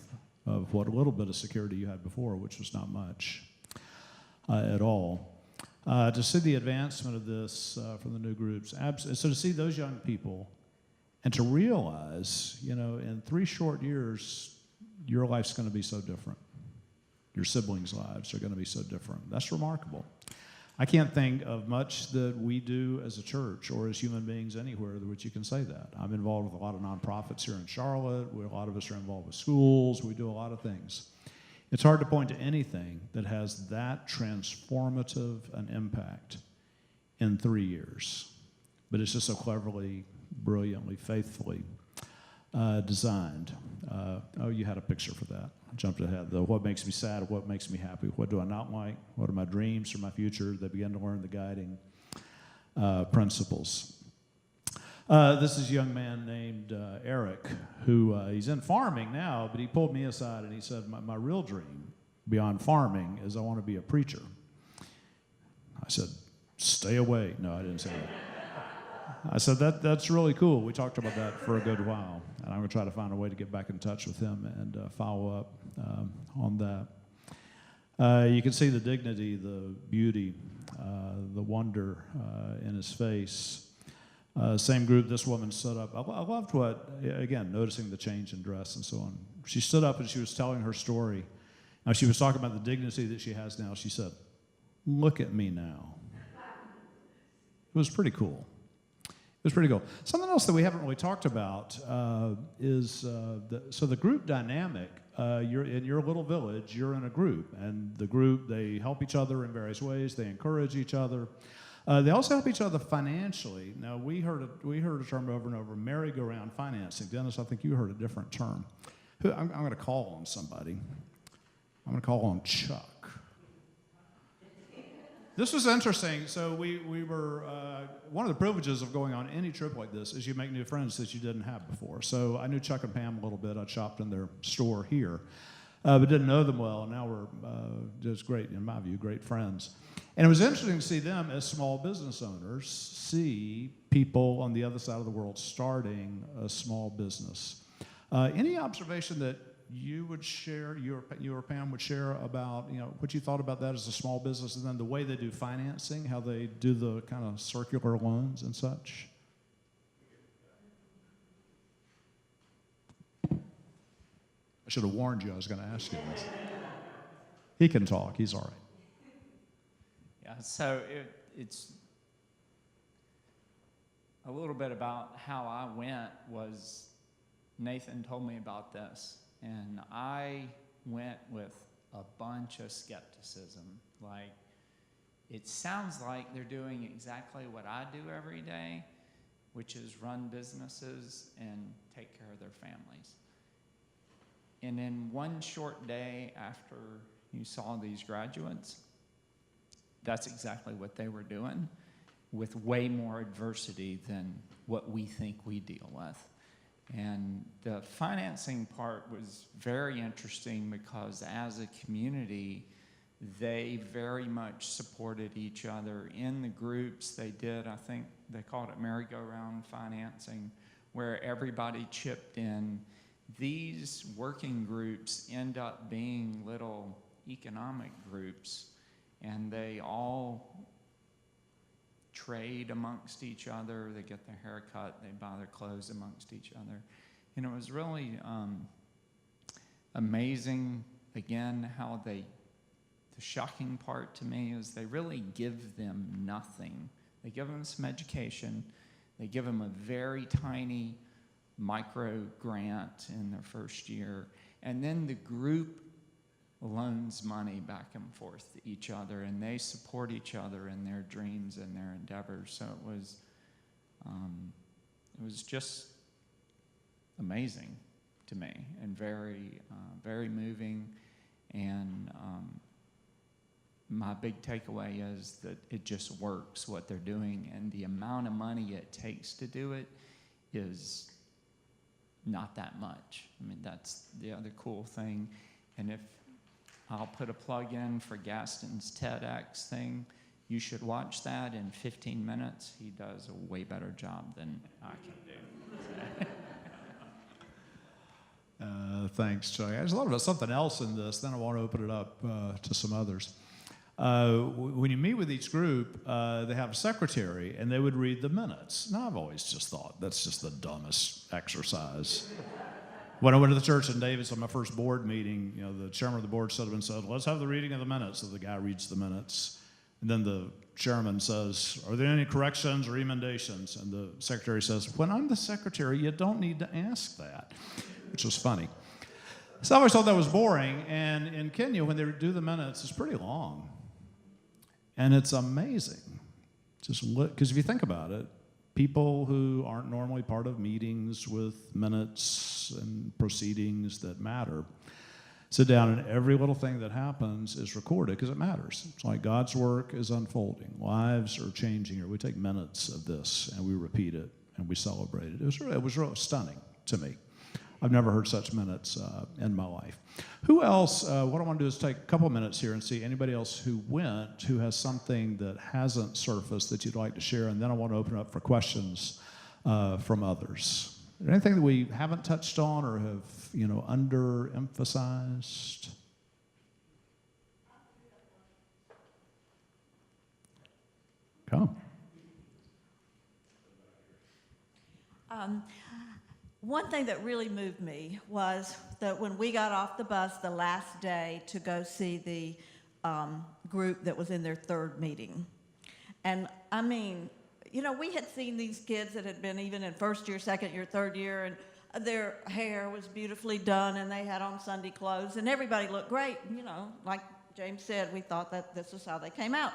of what a little bit of security you had before, which was not much at all. To see the advancement of this from the new groups, so to see those young people and to realize, in 3 short years, your life's going to be so different. Your siblings' lives are going to be so different. That's remarkable. I can't think of much that we do as a church or as human beings anywhere which you can say that. I'm involved with a lot of nonprofits here in Charlotte. A lot of us are involved with schools. We do a lot of things. It's hard to point to anything that has that transformative an impact in 3 years. But it's just so cleverly, brilliantly, faithfully designed. Oh, you had a picture for that. I jumped ahead. What makes me sad, what makes me happy, what do I not like, what are my dreams for my future? They begin to learn the guiding principles. This is a young man named Eric, who he's in farming now, but he pulled me aside and he said, my real dream beyond farming is I want to be a preacher. I said, stay away. No, I didn't say that. I said, that's really cool. We talked about that for a good while, and I'm going to try to find a way to get back in touch with him and follow up on that. You can see the dignity, the beauty, the wonder in his face. Same group, this woman stood up. I loved again, noticing the change in dress and so on. She stood up and she was telling her story. Now, she was talking about the dignity that she has now. She said, look at me now. It was pretty cool. It was pretty cool. Something else that we haven't really talked about is the group dynamic. You're in your little village, you're in a group, and the group, they help each other in various ways. They encourage each other. They also help each other financially. Now, we heard a term over and over, merry-go-round financing. Dennis, I think you heard a different term. I'm going to call on somebody. I'm going to call on Chuck. This was interesting. So we were, one of the privileges of going on any trip like this is you make new friends that you didn't have before. So I knew Chuck and Pam a little bit. I shopped in their store here, but didn't know them well. And now we're just great, in my view, great friends. And it was interesting to see them as small business owners see people on the other side of the world starting a small business. Any observation that you would share, you or Pam would share about, what you thought about that as a small business, and then the way they do financing, how they do the kind of circular loans and such? I should have warned you I was going to ask you this. He can talk. He's all right. Yeah, so it's a little bit about how I went was Nathan told me about this. And I went with a bunch of skepticism. Like, it sounds like they're doing exactly what I do every day, which is run businesses and take care of their families. And in one short day after you saw these graduates, that's exactly what they were doing, with way more adversity than what we think we deal with. And the financing part was very interesting because as a community, they very much supported each other. In the groups they did, I think they called it merry-go-round financing, where everybody chipped in. These working groups end up being little economic groups, and they all trade amongst each other. They get their hair cut, they buy their clothes amongst each other. And it was really amazing, again, how the shocking part to me is they really give them nothing. They give them some education, they give them a very tiny micro grant in their first year, and then the group loans money back and forth to each other, and they support each other in their dreams and their endeavors. So it was just amazing to me and very, very moving. And my big takeaway is that it just works what they're doing, and the amount of money it takes to do it is not that much. I mean, that's the other cool thing. And if I'll put a plug in for Gaston's TEDx thing, you should watch that in 15 minutes. He does a way better job than I can do. Thanks, Chuck. There's a lot about something else in this, then I want to open it up to some others. When you meet with each group, they have a secretary, and they would read the minutes. Now, I've always just thought that's just the dumbest exercise. When I went to the church in Davis on my first board meeting, the chairman of the board stood up and said, let's have the reading of the minutes. So the guy reads the minutes. And then the chairman says, are there any corrections or emendations? And the secretary says, when I'm the secretary, you don't need to ask that, which was funny. So I always thought that was boring. And in Kenya, when they do the minutes, it's pretty long. And it's amazing. Just because if you think about it, people who aren't normally part of meetings with minutes and proceedings that matter sit down, and every little thing that happens is recorded because it matters. It's like God's work is unfolding. Lives are changing here. We take minutes of this and we repeat it and we celebrate it. It was really stunning to me. I've never heard such minutes in my life. Who else, what I want to do is take a couple minutes here and see anybody else who went who has something that hasn't surfaced that you'd like to share, and then I want to open up for questions from others. Is there anything that we haven't touched on or have, underemphasized? Come. One thing that really moved me was that when we got off the bus the last day to go see the group that was in their third meeting. And I mean, we had seen these kids that had been even in first year, second year, third year, and their hair was beautifully done, and they had on Sunday clothes, and everybody looked great. Like James said, we thought that this is how they came out.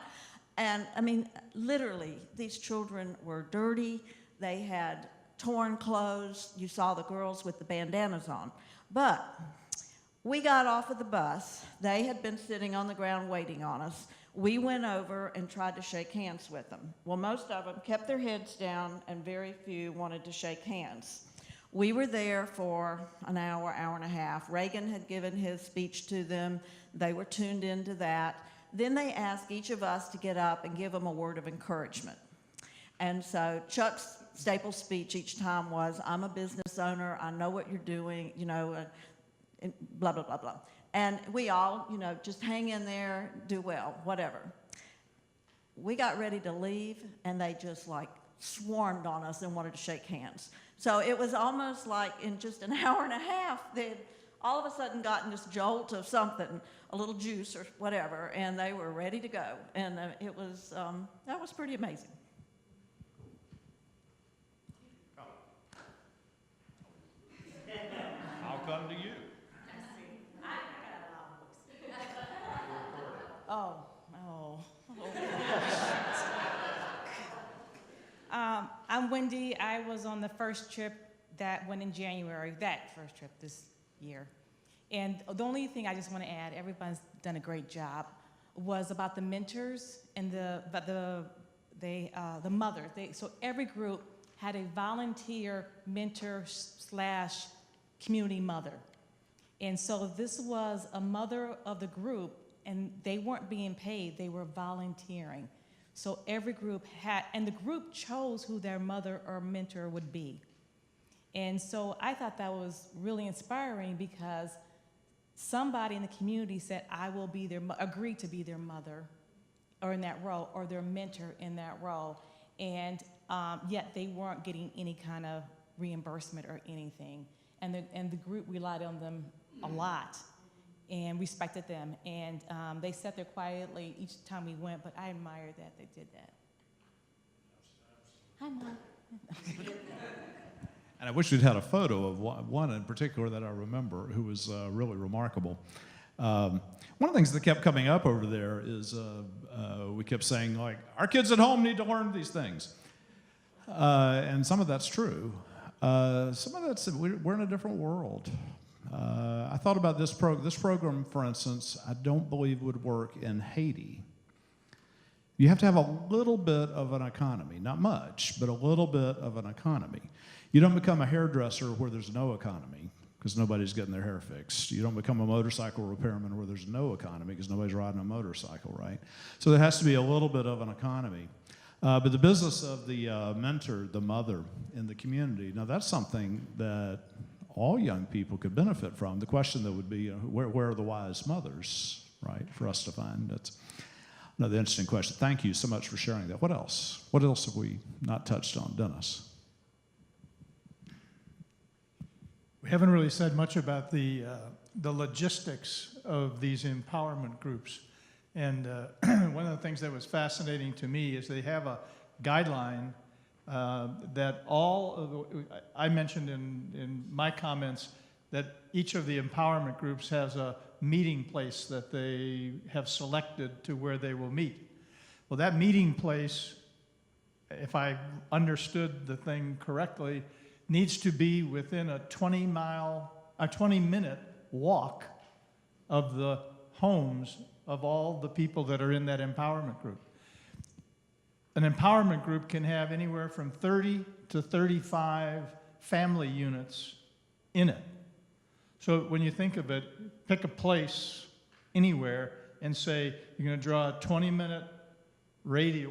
And I mean, literally, these children were dirty. They had torn clothes. You saw the girls with the bandanas on. But we got off of the bus. They had been sitting on the ground waiting on us. We went over and tried to shake hands with them. Well, most of them kept their heads down, and very few wanted to shake hands. We were there for an hour, hour and a half. Reagan had given his speech to them. They were tuned into that. Then they asked each of us to get up and give them a word of encouragement. And so Chuck's staple speech each time was, I'm a business owner, I know what you're doing, and blah, blah, blah, blah. And we all, just hang in there, do well, whatever. We got ready to leave, and they just swarmed on us and wanted to shake hands. So it was almost like in just an hour and a half, they'd all of a sudden gotten this jolt of something, a little juice or whatever, and they were ready to go. And that was pretty amazing. I'll come to you. Oh. I'm Wendy. I was on the first trip that went in January, that first trip this year. And the only thing I just want to add, everybody's done a great job, was about the mentors and the mother. So every group had a volunteer mentor / community mother. And so this was a mother of the group, and they weren't being paid, they were volunteering. So every group had, and the group chose who their mother or mentor would be. And so I thought that was really inspiring because somebody in the community said, I will be agreed to be their mother or in that role, or their mentor in that role. And yet they weren't getting any kind of reimbursement or anything. And the group relied on them a lot and respected them. And they sat there quietly each time we went, but I admired that they did that. Hi, Mom. And I wish we'd had a photo of one in particular that I remember who was really remarkable. One of the things that kept coming up over there is we kept saying, our kids at home need to learn these things. And some of that's true. Some of that's, we're in a different world. I thought about this program, for instance, I don't believe would work in Haiti. You have to have a little bit of an economy, not much, but a little bit of an economy. You don't become a hairdresser where there's no economy because nobody's getting their hair fixed. You don't become a motorcycle repairman where there's no economy because nobody's riding a motorcycle, right? So there has to be a little bit of an economy. But the business of the mentor, the mother in the community, now that's something that all young people could benefit from. The question that would be, where are the wise mothers, right, for us to find? That's another interesting question. Thank you so much for sharing that. What else? What else have we not touched on? Dennis? We haven't really said much about the logistics of these empowerment groups. And one of the things that was fascinating to me is they have a guideline that I mentioned in my comments that each of the empowerment groups has a meeting place that they have selected to where they will meet. Well, that meeting place, if I understood the thing correctly, needs to be within a 20-minute walk of the homes of all the people that are in that empowerment group. An empowerment group can have anywhere from 30 to 35 family units in it. So when you think of it, pick a place anywhere and say you're going to draw a 20-minute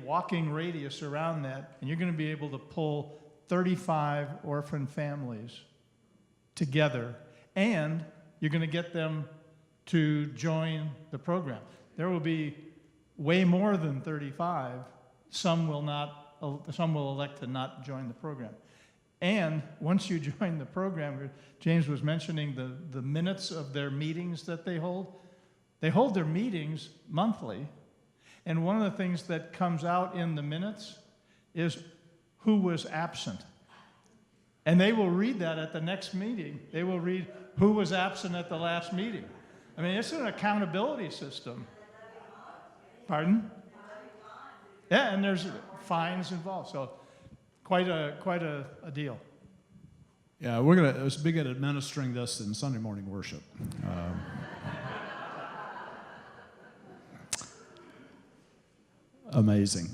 walking radius around that, and you're going to be able to pull 35 orphan families together, and you're going to get them to join the program. There will be way more than 35. Some will elect to not join the program. And once you join the program, James was mentioning the minutes of their meetings that they hold. They hold their meetings monthly, and one of the things that comes out in the minutes is who was absent. And they will read that at the next meeting. They will read who was absent at the last meeting. I mean, it's an accountability system. Pardon? Yeah, and there's fines involved, so quite a deal. Yeah, we're going to begin administering this in Sunday morning worship. Amazing.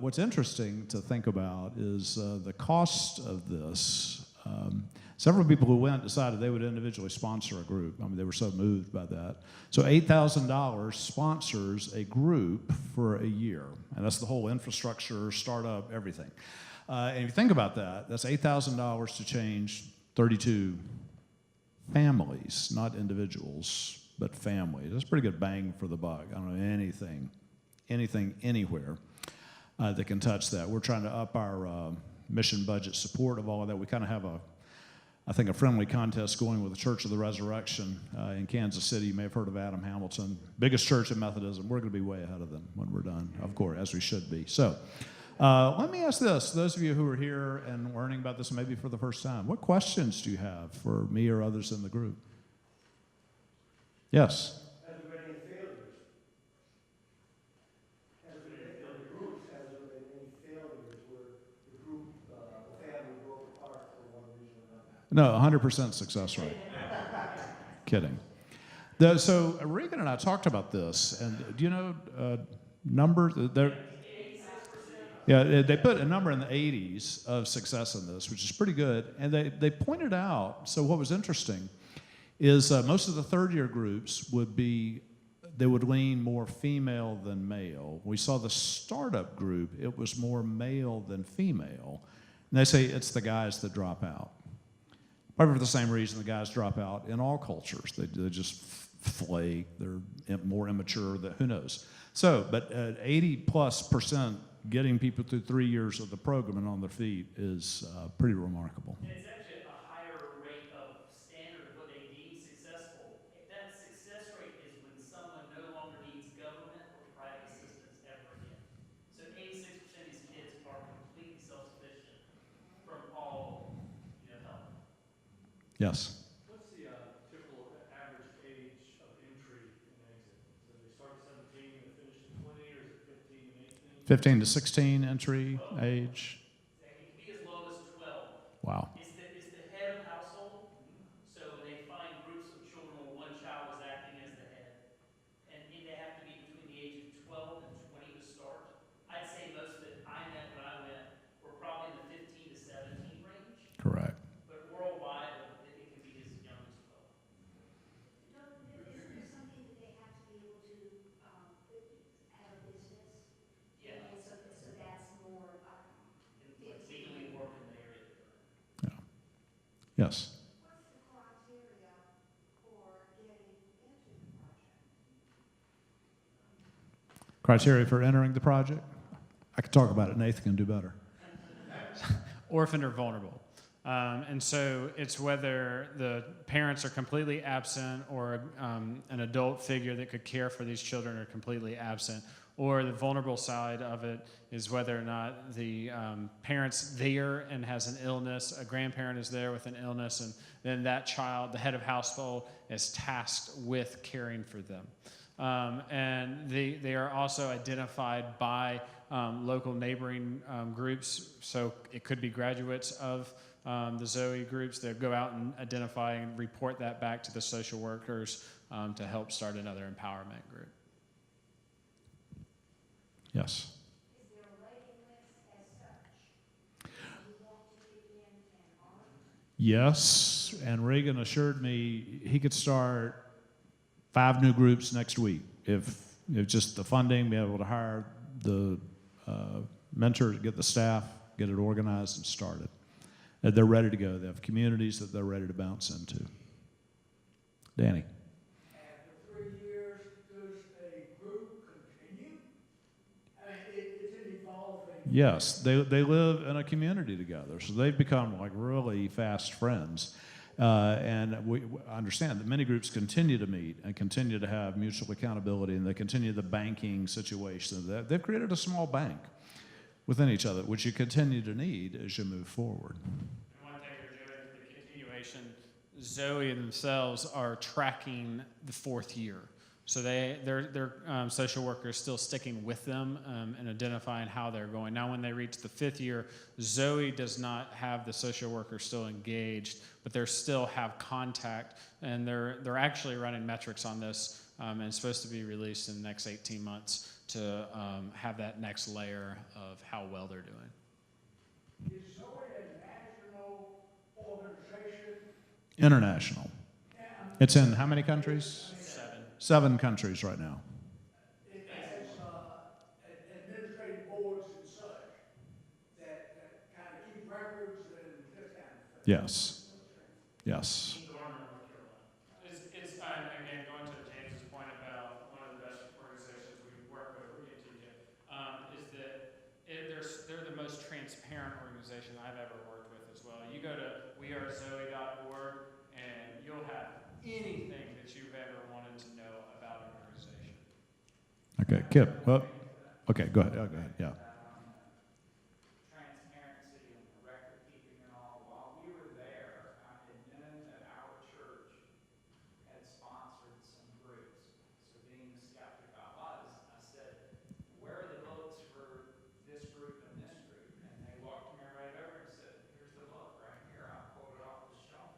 What's interesting to think about is the cost of this. Several people who went decided they would individually sponsor a group. I mean, they were so moved by that. So $8,000 sponsors a group for a year, and that's the whole infrastructure, startup, everything. And if you think about that, that's $8,000 to change 32 families, not individuals, but families. That's pretty good bang for the buck. I don't know anything, anywhere that can touch that. We're trying to up our mission budget support of all of that. We kind of have I think a friendly contest going with the Church of the Resurrection in Kansas City. You may have heard of Adam Hamilton. Biggest church in Methodism. We're going to be way ahead of them when we're done, of course, as we should be. So let me ask this. Those of you who are here and learning about this maybe for the first time, what questions do you have for me or others in the group? Yes? Has there been any failures? Has there been any groups? Has there been any failures where the group, the family broke apart for one reason or another? No, 100% success rate. Kidding. So Regan and I talked about this, and do you know numbers? Yeah, they put a number in the 80s of success in this, which is pretty good. And they pointed out, so what was interesting is most of the third-year groups would lean more female than male. We saw the startup group, it was more male than female. And they say it's the guys that drop out. Probably for the same reason the guys drop out in all cultures. They just flake, they're more immature, who knows. So, but 80+% getting people through 3 years of the program and on their feet is pretty remarkable. And it's actually a higher rate of standard of what they deem successful. That success rate is when someone no longer needs government or private assistance ever again. So 86% of these kids are completely self-sufficient from all help. Yes. What's the typical average age of entry and exit? So they start at 17 and finish at 20, or is it 15 and 18? 15 to 16 entry age. It can be as low as 12. Wow. It's the head of household. So they find groups of children where one child is acting as the head. And they have to be between the age of 12 and 20 to start. I'd say most that I met when I went were probably in the 15 to 17 range. Correct. But worldwide, it can be as young as 12. Isn't there something that they have to be able to have a business? Yeah. And so that's more. Legally work in the area that they're in. Yeah. Yes. What's the criteria for getting into the project? Criteria for entering the project? I could talk about it. Nathan can do better. Orphaned or vulnerable. And so it's whether the parents are completely absent or an adult figure that could care for these children are completely absent. Or the vulnerable side of it is whether or not the parent's there and has an illness, a grandparent is there with an illness, and then that child, the head of household, is tasked with caring for them. And they are also identified by local neighboring groups. So it could be graduates of the ZOE groups that go out and identify and report that back to the social workers to help start another empowerment group. Yes. Is there a waiting list as such? You want to get in and on? Yes, and Reagan assured me he could start 5 new groups next week if just the funding, be able to hire the mentor, get the staff, get it organized and started. And they're ready to go. They have communities that they're ready to bounce into. Danny. After 3 years, does a group continue? I mean, it's an evolving. Yes, they live in a community together, so they've become like really fast friends. And we understand that many groups continue to meet and continue to have mutual accountability, and they continue the banking situation. They've created a small bank within each other, which you continue to need as you move forward. And one thing they're doing for the continuation, ZOE themselves are tracking the 4th year. So their social worker is still sticking with them and identifying how they're going. Now, when they reach the 5th year, ZOE does not have the social worker still engaged, but they still have contact, and they're actually running metrics on this, and it's supposed to be released in the next 18 months to have that next layer of how well they're doing. Is ZOE a national organization? International. It's in how many countries? 7 countries right now. It has administrative boards and such that kind of keep records and this kind of thing. Yes. Yes. It's again, going to James's point about one of the best organizations we work with, is that they're the most transparent organization I've ever worked with as well. You go to wearezoe.org and you'll have anything that you've ever wanted to know about an organization. Okay, Kip. Well, okay, go ahead. Oh, go ahead. Yeah. Transparency and record keeping and all. While we were there, I had known that our church had sponsored some groups. So being the skeptic I was, I said, where are the books for this group and this group? And they walked me right over and said, here's the book right here. I pulled it off the shelf.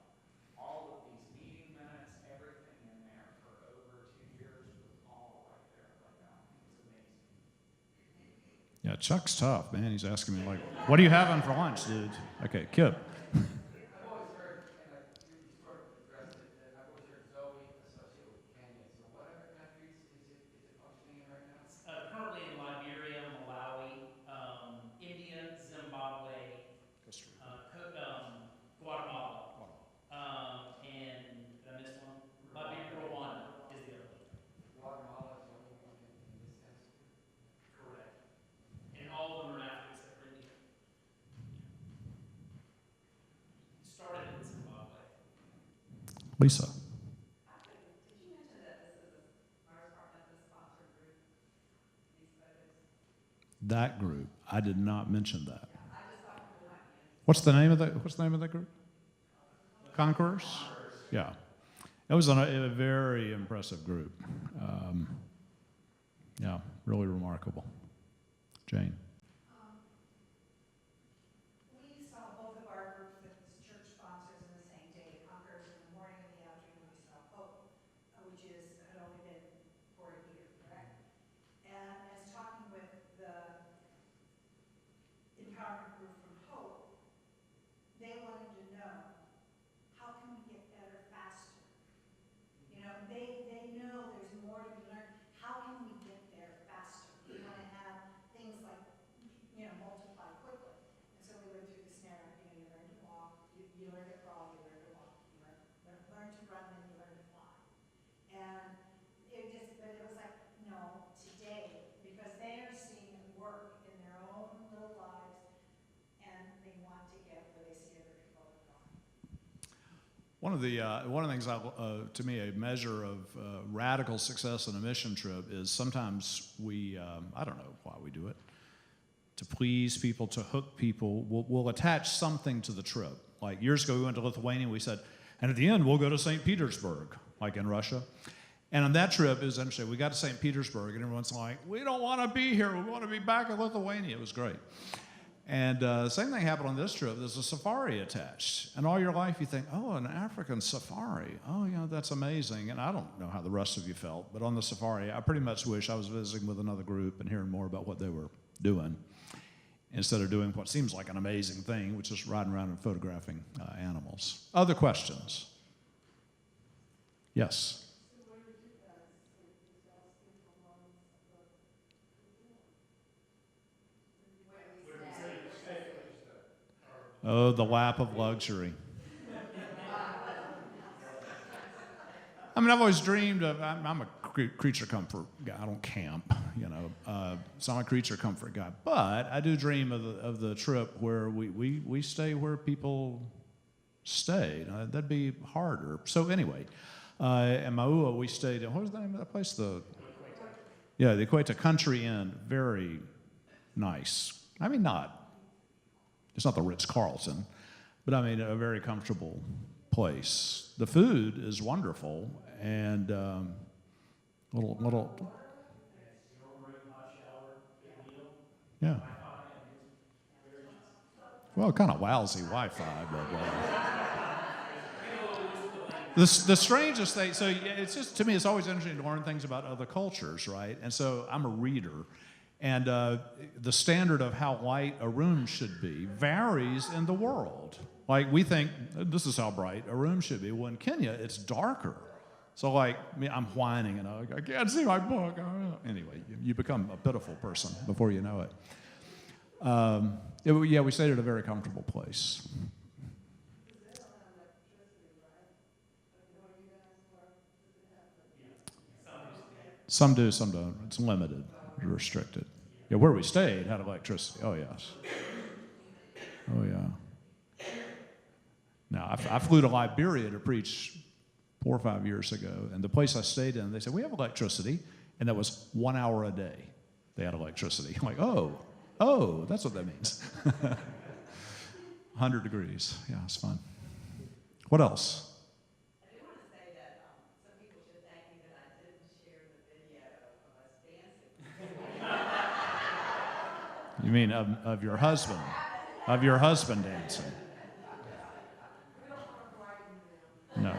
All of these meeting minutes, everything in there for over 2 years was all right there. Like, it was amazing. Yeah, Chuck's tough, man. He's asking me, like, what are you having for lunch, dude? Okay, Kip. I've always heard, and you sort of addressed it, that I've always heard ZOE associated with Kenya. So what other countries is it functioning in right now? Currently in Liberia, Malawi, India, Zimbabwe, Guatemala, and did I miss one? Rwanda is the other one. Guatemala is the only one in this sense. Correct. And all of them are in Africa except for India. It started in Zimbabwe. Lisa. Did you mention that this is a Mars Park Methodist sponsored group, these photos? That group. I did not mention that. I just thought people might be interested. What's the name of that group? Conquerors? Yeah. It was a very impressive group. Yeah, really remarkable. Jane. We saw both of our groups that the church sponsors in the same day, Conquerors in the morning and the afternoon. We saw Hope, which had only been for a year, correct? And as talking with the empowerment group from Hope, they wanted to know, how can we get better faster? You know, they know there's more to be learned. How can we get there faster? We want to have things like One of the things to me, a measure of radical success in a mission trip is sometimes we, I don't know why we do it, to please people, to hook people. We'll attach something to the trip. Like years ago, we went to Lithuania, and we said, and at the end, we'll go to St. Petersburg, like in Russia. And on that trip, it was interesting. We got to St. Petersburg, and everyone's like, we don't want to be here. We want to be back in Lithuania. It was great. And same thing happened on this trip. There's a safari attached. And all your life you think, oh, an African safari. Oh, yeah, that's amazing. And I don't know how the rest of you felt, but on the safari, I pretty much wish I was visiting with another group and hearing more about what they were doing instead of doing what seems like an amazing thing, which is riding around and photographing animals. Other questions? Yes? Oh, the lap of luxury. I mean, I've always dreamed of, I'm a creature comfort guy. I don't camp, so I'm a creature comfort guy. But I do dream of the trip where we stay where people stay. That'd be harder. So anyway, in Maua, we stayed in, what was the name of that place? The Equator Country Inn. Very nice. I mean, it's not the Ritz-Carlton, but I mean a very comfortable place. The food is wonderful, and little. Yeah. Well, kind of lousy Wi-Fi, but the strangest thing. So it's just, to me, it's always interesting to learn things about other cultures, right? And so I'm a reader. And the standard of how light a room should be varies in the world. Like we think, this is how bright a room should be. Well, in Kenya, it's darker. So like, I'm whining and I can't see my book. Anyway, you become a pitiful person before you know it. We stayed at a very comfortable place. Some do, some don't. It's limited. Restricted. Yeah, where we stayed had electricity. Oh, yes. Oh, yeah. Now, I flew to Liberia to preach 4 or 5 years ago, and the place I stayed in, they said, we have electricity, and that was 1 hour a day. They had electricity. I'm like, oh, that's what that means. 100 degrees. Yeah, it's fun. What else? You mean of your husband? Of your husband dancing? No.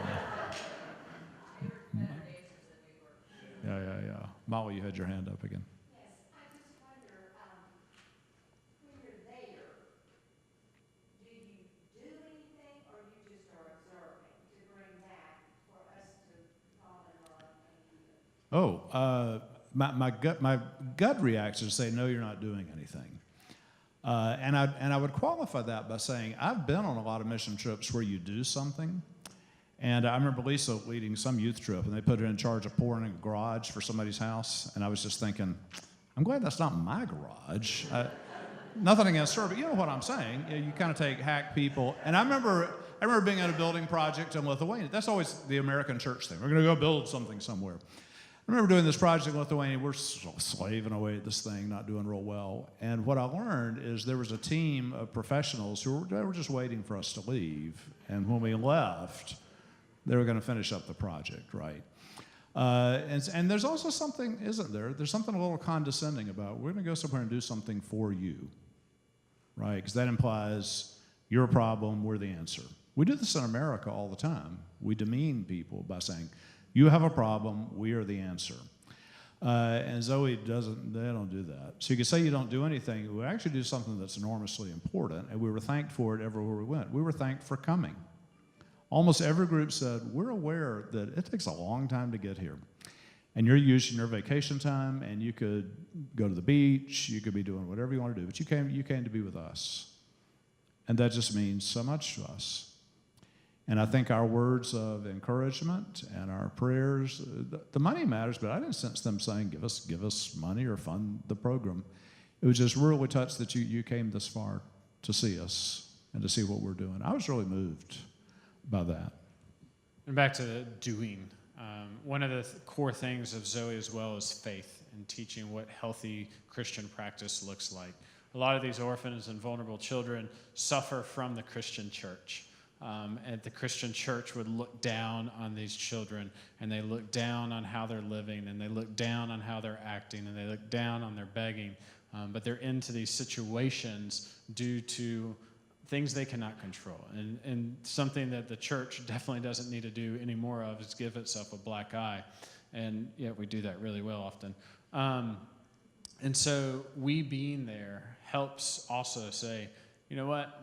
Yeah. Molly, you had your hand up again. Yes, I just wonder, when you're there, do you do anything or you just are observing to bring back for us to fall in love and My gut reaction is to say, no, you're not doing anything. And I would qualify that by saying, I've been on a lot of mission trips where you do something. And I remember Lisa leading some youth trip, and they put her in charge of pouring a garage for somebody's house. And I was just thinking, I'm glad that's not my garage. Nothing against her, but you know what I'm saying. You kind of take hack people. And I remember being at a building project in Lithuania. That's always the American church thing. We're going to go build something somewhere. I remember doing this project in Lithuania. We're slaving away at this thing, not doing real well. And what I learned is there was a team of professionals who were just waiting for us to leave. And when we left, they were going to finish up the project, right? And there's also something, isn't there? There's something a little condescending about, we're going to go somewhere and do something for you, right? Because that implies you're a problem, we're the answer. We do this in America all the time. We demean people by saying, you have a problem, we are the answer. And ZOE they don't do that. So you can say you don't do anything. We actually do something that's enormously important, and we were thanked for it everywhere we went. We were thanked for coming. Almost every group said, we're aware that it takes a long time to get here. And you're using your vacation time, and you could go to the beach, you could be doing whatever you want to do, but you came to be with us. And that just means so much to us. And I think our words of encouragement and our prayers, the money matters, but I didn't sense them saying, give us money or fund the program. It was just really touched that you came this far to see us and to see what we're doing. I was really moved by that. And back to the doing. One of the core things of ZOE as well is faith and teaching what healthy Christian practice looks like. A lot of these orphans and vulnerable children suffer from the Christian church. And the Christian church would look down on these children, and they look down on how they're living, and they look down on how they're acting, and they look down on their begging. But they're into these situations due to things they cannot control. And something that the church definitely doesn't need to do any more of is give itself a black eye. And yet we do that really well often. And so we being there helps also say, you know what?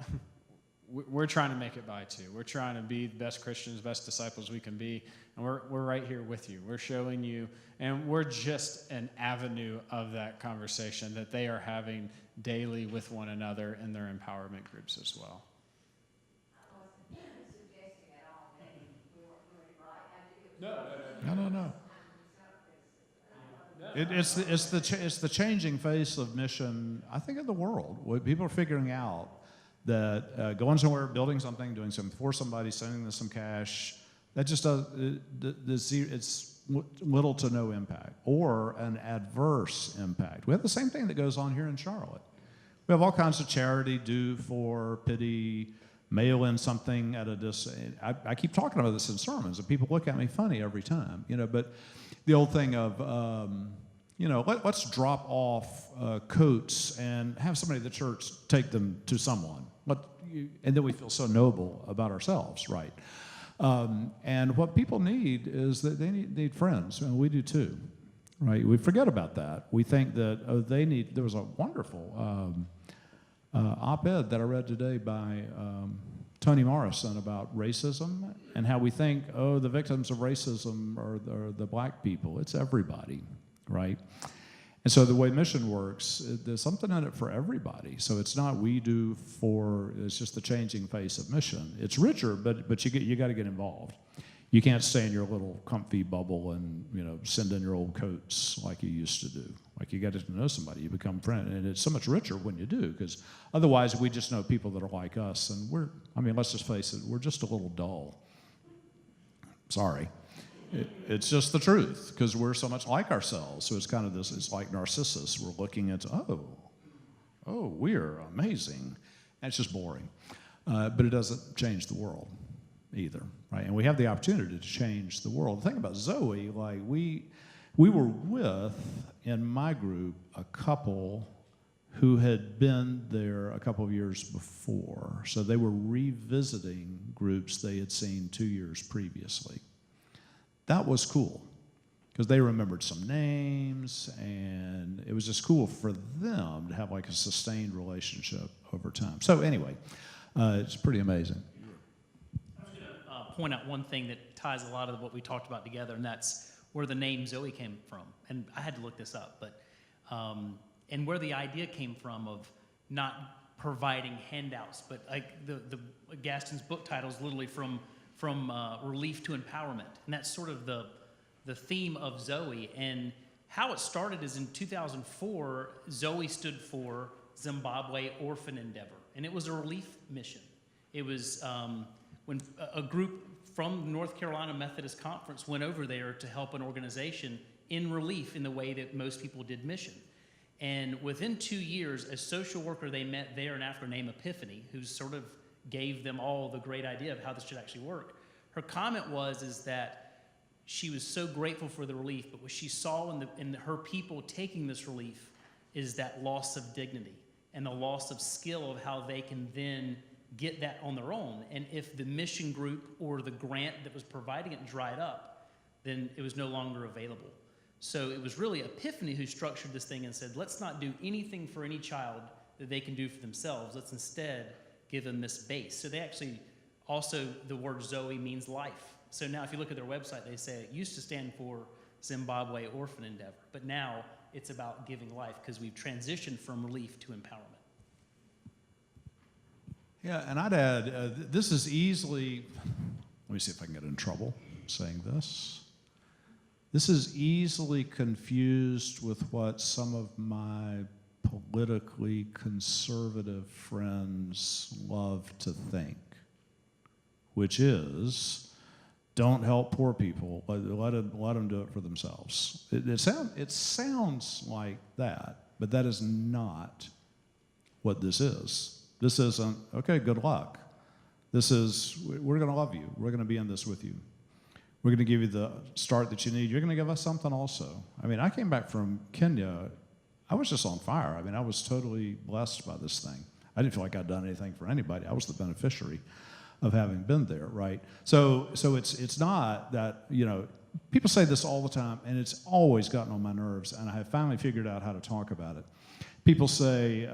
We're trying to make it by too. We're trying to be the best Christians, best disciples we can be, and we're right here with you. We're showing you, and we're just an avenue of that conversation that they are having daily with one another in their empowerment groups as well. I wasn't suggesting at all that we weren't doing it right. I think it was No. It's the changing face of mission, I think, in the world. What people are figuring out that going somewhere, building something, doing something for somebody, sending them some cash, that just does, it's little to no impact, or an adverse impact. We have the same thing that goes on here in Charlotte. We have all kinds of charity, do for, pity, mail in something at a I keep talking about this in sermons, and people look at me funny every time, but the old thing of, let's drop off coats and have somebody at the church take them to someone. And then we feel so noble about ourselves, right? And what people need is that they need friends, and we do too, right? We forget about that. We think that there was a wonderful op-ed that I read today by Toni Morrison about racism and how we think, the victims of racism are the black people. It's everybody, right? And so the way mission works, there's something in it for everybody. So it's not we do it's just the changing face of mission. It's richer, but you got to get involved. You can't stay in your little comfy bubble and send in your old coats like you used to do. Like you got to know somebody, you become friends, and it's so much richer when you do, because otherwise we just know people that are like us, and let's just face it, we're just a little dull. Sorry. It's just the truth, because we're so much like ourselves. So it's kind of this, it's like Narcissus. We're looking at, we're amazing. And it's just boring. But it doesn't change the world either, right? And we have the opportunity to change the world. The thing about ZOE, like we were with, in my group, a couple who had been there a couple of years before. So they were revisiting groups they had seen 2 years previously. That was cool, because they remembered some names, and it was just cool for them to have like a sustained relationship over time. So anyway, it's pretty amazing. I was going to point out one thing that ties a lot of what we talked about together, and that's where the name ZOE came from. And I had to look this up, but and where the idea came from of not providing handouts, but like the Gaston's book title is literally from relief to empowerment. And that's sort of the theme of ZOE. And how it started is in 2004, ZOE stood for Zimbabwe Orphan Endeavor. And it was a relief mission. It was when a group from the North Carolina Methodist Conference went over there to help an organization in relief in the way that most people did mission. And within 2 years, a social worker they met there in Africa named Epiphany, who sort of gave them all the great idea of how this should actually work. Her comment is that she was so grateful for the relief, but what she saw in her people taking this relief is that loss of dignity and the loss of skill of how they can then get that on their own. And if the mission group or the grant that was providing it dried up, then it was no longer available. So it was really Epiphany who structured this thing and said, let's not do anything for any child that they can do for themselves. Let's instead give them this base. So they actually, also the word ZOE means life. So now if you look at their website, they say it used to stand for Zimbabwe Orphan Endeavor, but now it's about giving life because we've transitioned from relief to empowerment. Yeah, and I'd add, this is easily, let me see if I can get in trouble saying this. This is easily confused with what some of my politically conservative friends love to think, which is don't help poor people. Let them do it for themselves. It sounds like that, but that is not what this is. This isn't, okay, good luck. This is, we're going to love you. We're going to be in this with you. We're going to give you the start that you need. You're going to give us something also. I mean, I came back from Kenya. I was just on fire. I mean, I was totally blessed by this thing. I didn't feel like I'd done anything for anybody. I was the beneficiary of having been there, right? So it's not that, you know, people say this all the time, and it's always gotten on my nerves, and I have finally figured out how to talk about it. People say,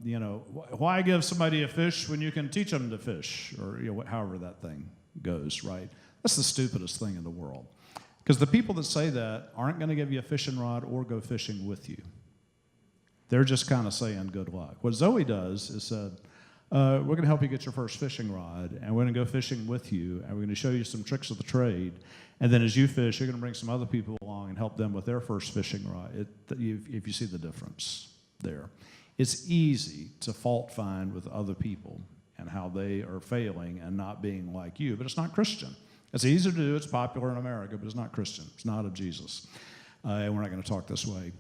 you know, why give somebody a fish when you can teach them to fish, or you know, however that thing goes, right? That's the stupidest thing in the world. Because the people that say that aren't going to give you a fishing rod or go fishing with you. They're just kind of saying good luck. What ZOE does is said, we're going to help you get your first fishing rod, and we're going to go fishing with you, and we're going to show you some tricks of the trade. And then as you fish, you're going to bring some other people along and help them with their first fishing rod, if you see the difference there. It's easy to fault find with other people and how they are failing and not being like you, but it's not Christian. It's easy to do, it's popular in America, but it's not Christian. It's not of Jesus. And we're not going to talk this way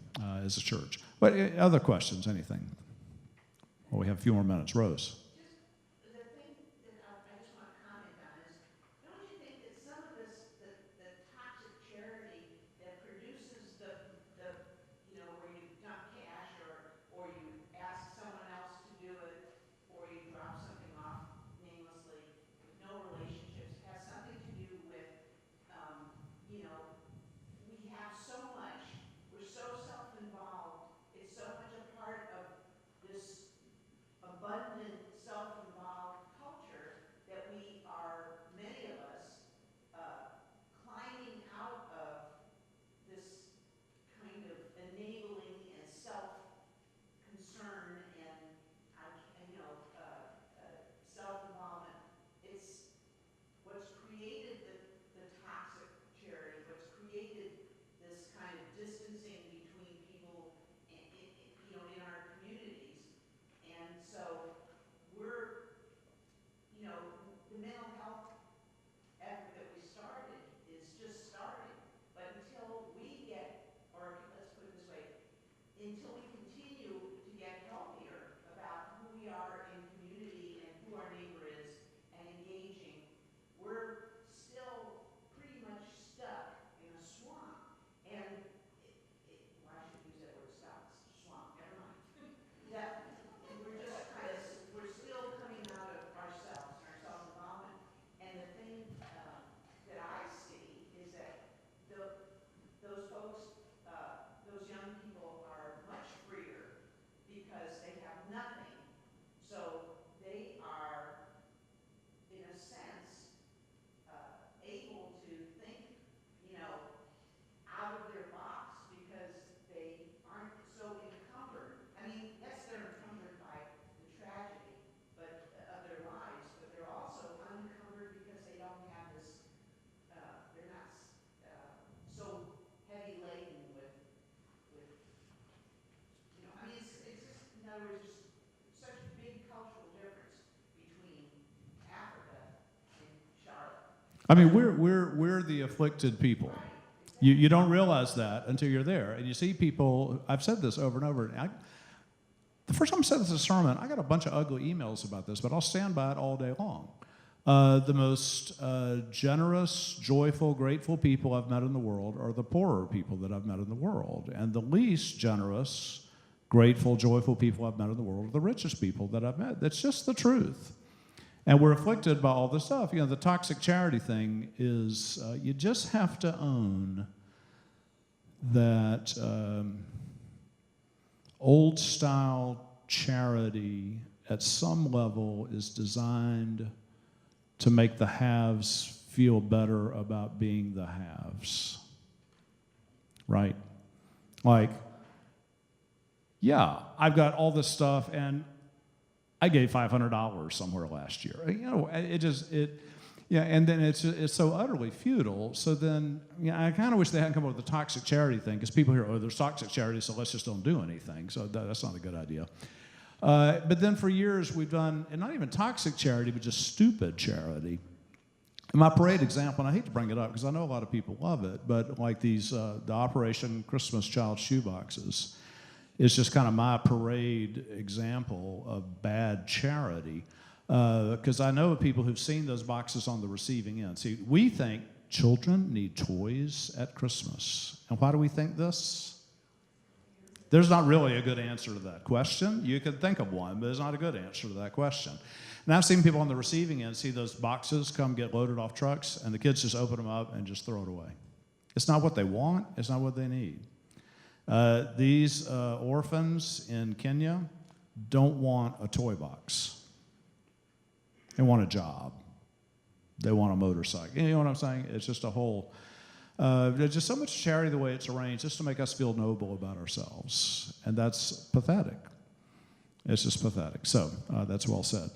as a church. But other questions, anything? Well, we have a few more minutes. Rose. The thing that I just want to comment on is, don't you think that some of this, the toxic charity that produces the you know, where you dump cash or you ask someone else to do it, or you drop something off namelessly with no relationships, has something to do with, you know, we have so much, we're so self-involved, it's so much a part of this abundant, self-involved culture that we are, many of us, climbing out of this kind of enabling and self-concern and, you know, self-involvement. It's what's created the toxic charity, what's created this kind of distancing between people, you know, in our communities. And so we're, you know, the mental health effort that we started is just starting. But until we get, or let's put it this way, until we continue to get healthier about who we are in community and who our neighbor is and engaging, we're still pretty much stuck in a swamp. And well, I should use that word stuck, swamp, never mind. That we're just kind of, we're still coming out of ourselves, our self-involvement. And the thing that I see is that those folks, those young people are much freer because they have nothing. So they are, in a sense, able to think, you know, out of their box because they aren't so encumbered. I mean, yes, they're encumbered by the tragedy of their lives, but they're also unencumbered because they don't have this, they're not so heavy laden with, you know, I mean, it's just, in other words, just such a big cultural difference between Africa and Charlotte. I mean, we're the afflicted people. You don't realize that until you're there. And you see people, I've said this over and over. The first time I said this in a sermon, I got a bunch of ugly emails about this, but I'll stand by it all day long. The most generous, joyful, grateful people I've met in the world are the poorer people that I've met in the world. And the least generous, grateful, joyful people I've met in the world are the richest people that I've met. That's just the truth. And we're afflicted by all this stuff. You know, the toxic charity thing is you just have to own that old-style charity at some level is designed to make the haves feel better about being the haves, right? Like, yeah, I've got all this stuff, and I gave $500 somewhere last year. You know, yeah, and then it's so utterly futile. So then, you know, I kind of wish they hadn't come up with the toxic charity thing, because people hear, oh, there's toxic charity, so let's just don't do anything. So that's not a good idea. But then for years we've done, and not even toxic charity, but just stupid charity. My parade example, and I hate to bring it up because I know a lot of people love it, but like these, the Operation Christmas Child shoeboxes, is just kind of my parade example of bad charity. Because I know of people who've seen those boxes on the receiving end. See, we think children need toys at Christmas. And why do we think this? There's not really a good answer to that question. You could think of one, but there's not a good answer to that question. And I've seen people on the receiving end see those boxes come get loaded off trucks, and the kids just open them up and just throw it away. It's not what they want. It's not what they need. These orphans in Kenya don't want a toy box. They want a job. They want a motorcycle. You know what I'm saying? It's just a whole, there's just so much charity the way it's arranged just to make us feel noble about ourselves. And that's pathetic. It's just pathetic. So that's well said.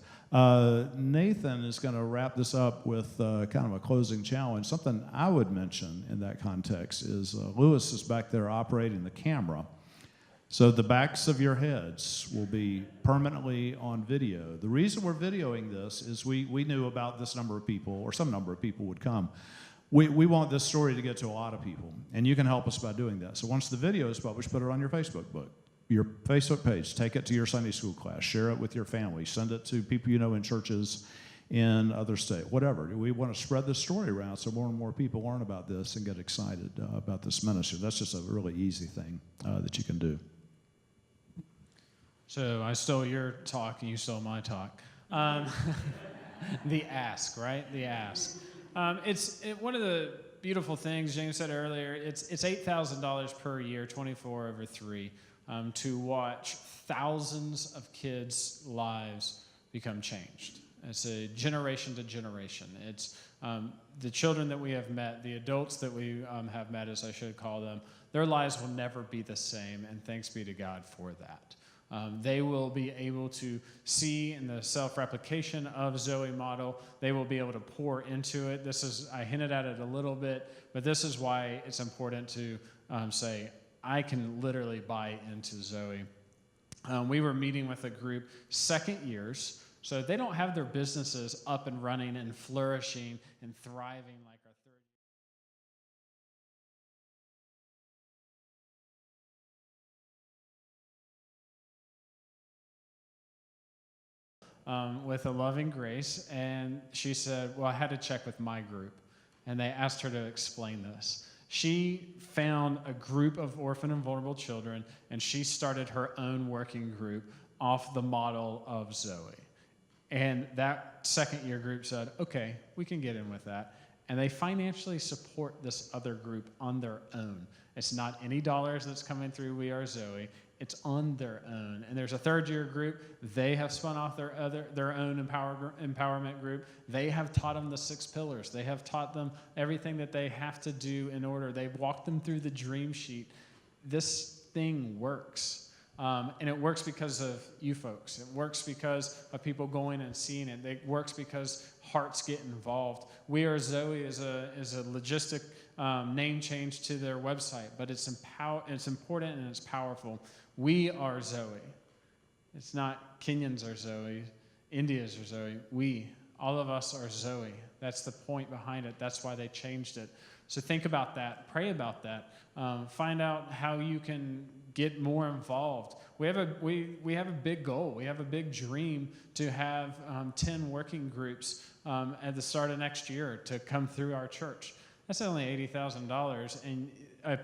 Nathan is going to wrap this up with kind of a closing challenge. Something I would mention in that context is Lewis is back there operating the camera. So the backs of your heads will be permanently on video. The reason we're videoing this is we knew about this number of people, or some number of people would come. We want this story to get to a lot of people, and you can help us by doing that. So once the video is published, put it on your Facebook page, take it to your Sunday school class, share it with your family, send it to people you know in churches in other states, whatever. We want to spread this story around so more and more people learn about this and get excited about this ministry. That's just a really easy thing that you can do. So I stole your talk and you stole my talk. The ask, right? The ask. One of the beautiful things James said earlier, it's $8,000 per year, 24 over 3, to watch thousands of kids' lives become changed. It's a generation to generation. It's the children that we have met, the adults that we have met, as I should call them, their lives will never be the same, and thanks be to God for that. They will be able to see in the self-replication of ZOE model, they will be able to pour into it. I hinted at it a little bit, but this is why it's important to say, I can literally buy into ZOE. We were meeting with a group, second years, so they don't have their businesses up and running and flourishing and thriving like our with a loving grace, and she said, well, I had to check with my group, and they asked her to explain this. She found a group of orphan and vulnerable children, and she started her own working group off the model of ZOE. And that second year group said, okay, we can get in with that. And they financially support this other group on their own. It's not any dollars that's coming through We Are ZOE. It's on their own. And there's a third year group. They have spun off their own empowerment group. They have taught them the 6 pillars. They have taught them everything that they have to do in order. They've walked them through the dream sheet. This thing works. And it works because of you folks. It works because of people going and seeing it. It works because hearts get involved. We Are ZOE is a logistic name change to their website, but it's important and it's powerful. We are ZOE. It's not Kenyans are ZOE, Indians are ZOE. All of us are ZOE. That's the point behind it. That's why they changed it. So think about that. Pray about that. Find out how you can get more involved. We have a big goal. We have a big dream to have 10 working groups at the start of next year to come through our church. That's only $80,000 and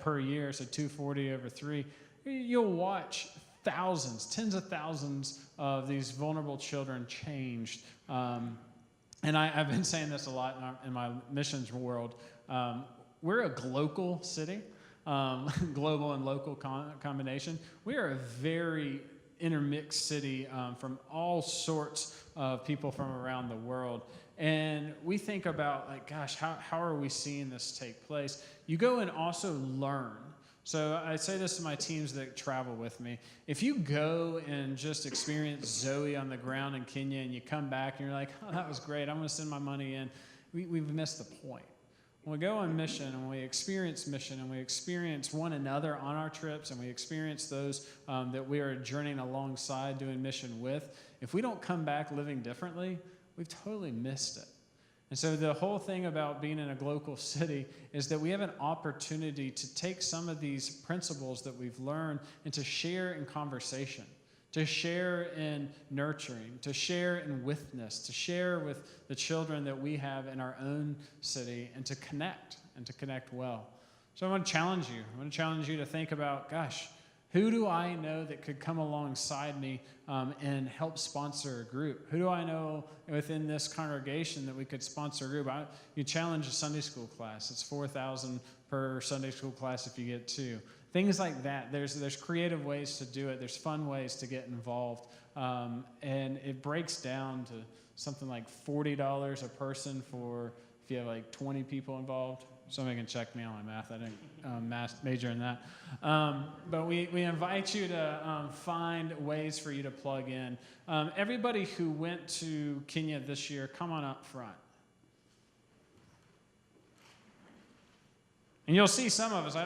per year, so $240 over 3. You'll watch thousands, tens of thousands of these vulnerable children changed. And I've been saying this a lot in my missions world. We're a global city, global and local combination. We are a very intermixed city from all sorts of people from around the world. And we think about, like, gosh, how are we seeing this take place? You go and also learn. So I say this to my teams that travel with me. If you go and just experience ZOE on the ground in Kenya and you come back and you're like, oh, that was great, I'm going to send my money in, we've missed the point. When we go on mission and we experience mission and we experience one another on our trips and we experience those that we are journeying alongside doing mission with, if we don't come back living differently, we've totally missed it. And so the whole thing about being in a local city is that we have an opportunity to take some of these principles that we've learned and to share in conversation, to share in nurturing, to share in witness, to share with the children that we have in our own city, and to connect well. So I want to challenge you. I want to challenge you to think about, gosh, who do I know that could come alongside me and help sponsor a group? Who do I know within this congregation that we could sponsor a group? You challenge a Sunday school class. It's $4,000 per Sunday school class if you get 2. Things like that. There's creative ways to do it. There's fun ways to get involved. And it breaks down to something like $40 a person for if you have like 20 people involved. Somebody can check me on my math. I didn't major in that. But we invite you to find ways for you to plug in. Everybody who went to Kenya this year, come on up front. And you'll see some of us,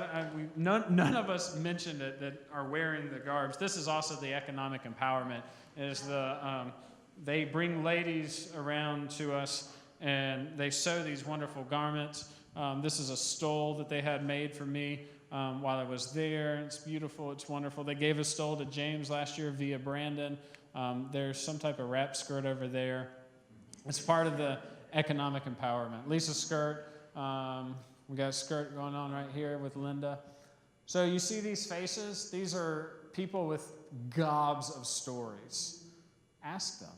none of us mentioned it that are wearing the garbs. This is also the economic empowerment. They bring ladies around to us and they sew these wonderful garments. This is a stole that they had made for me while I was there. It's beautiful. It's wonderful. They gave a stole to James last year via Brandon. There's some type of wrap skirt over there. It's part of the economic empowerment. Lisa's skirt. We got a skirt going on right here with Linda. So you see these faces? These are people with gobs of stories. Ask them.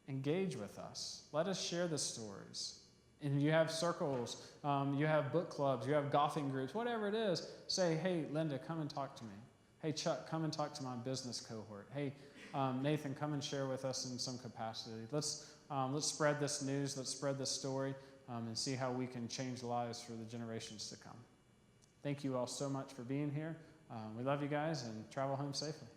Engage with us. Let us share the stories. And you have circles, you have book clubs, you have golfing groups, whatever it is. Say, hey, Linda, come and talk to me. Hey, Chuck, come and talk to my business cohort. Hey, Nathan, come and share with us in some capacity. Let's spread this news. Let's spread this story and see how we can change lives for the generations to come. Thank you all so much for being here. We love you guys, and travel home safely.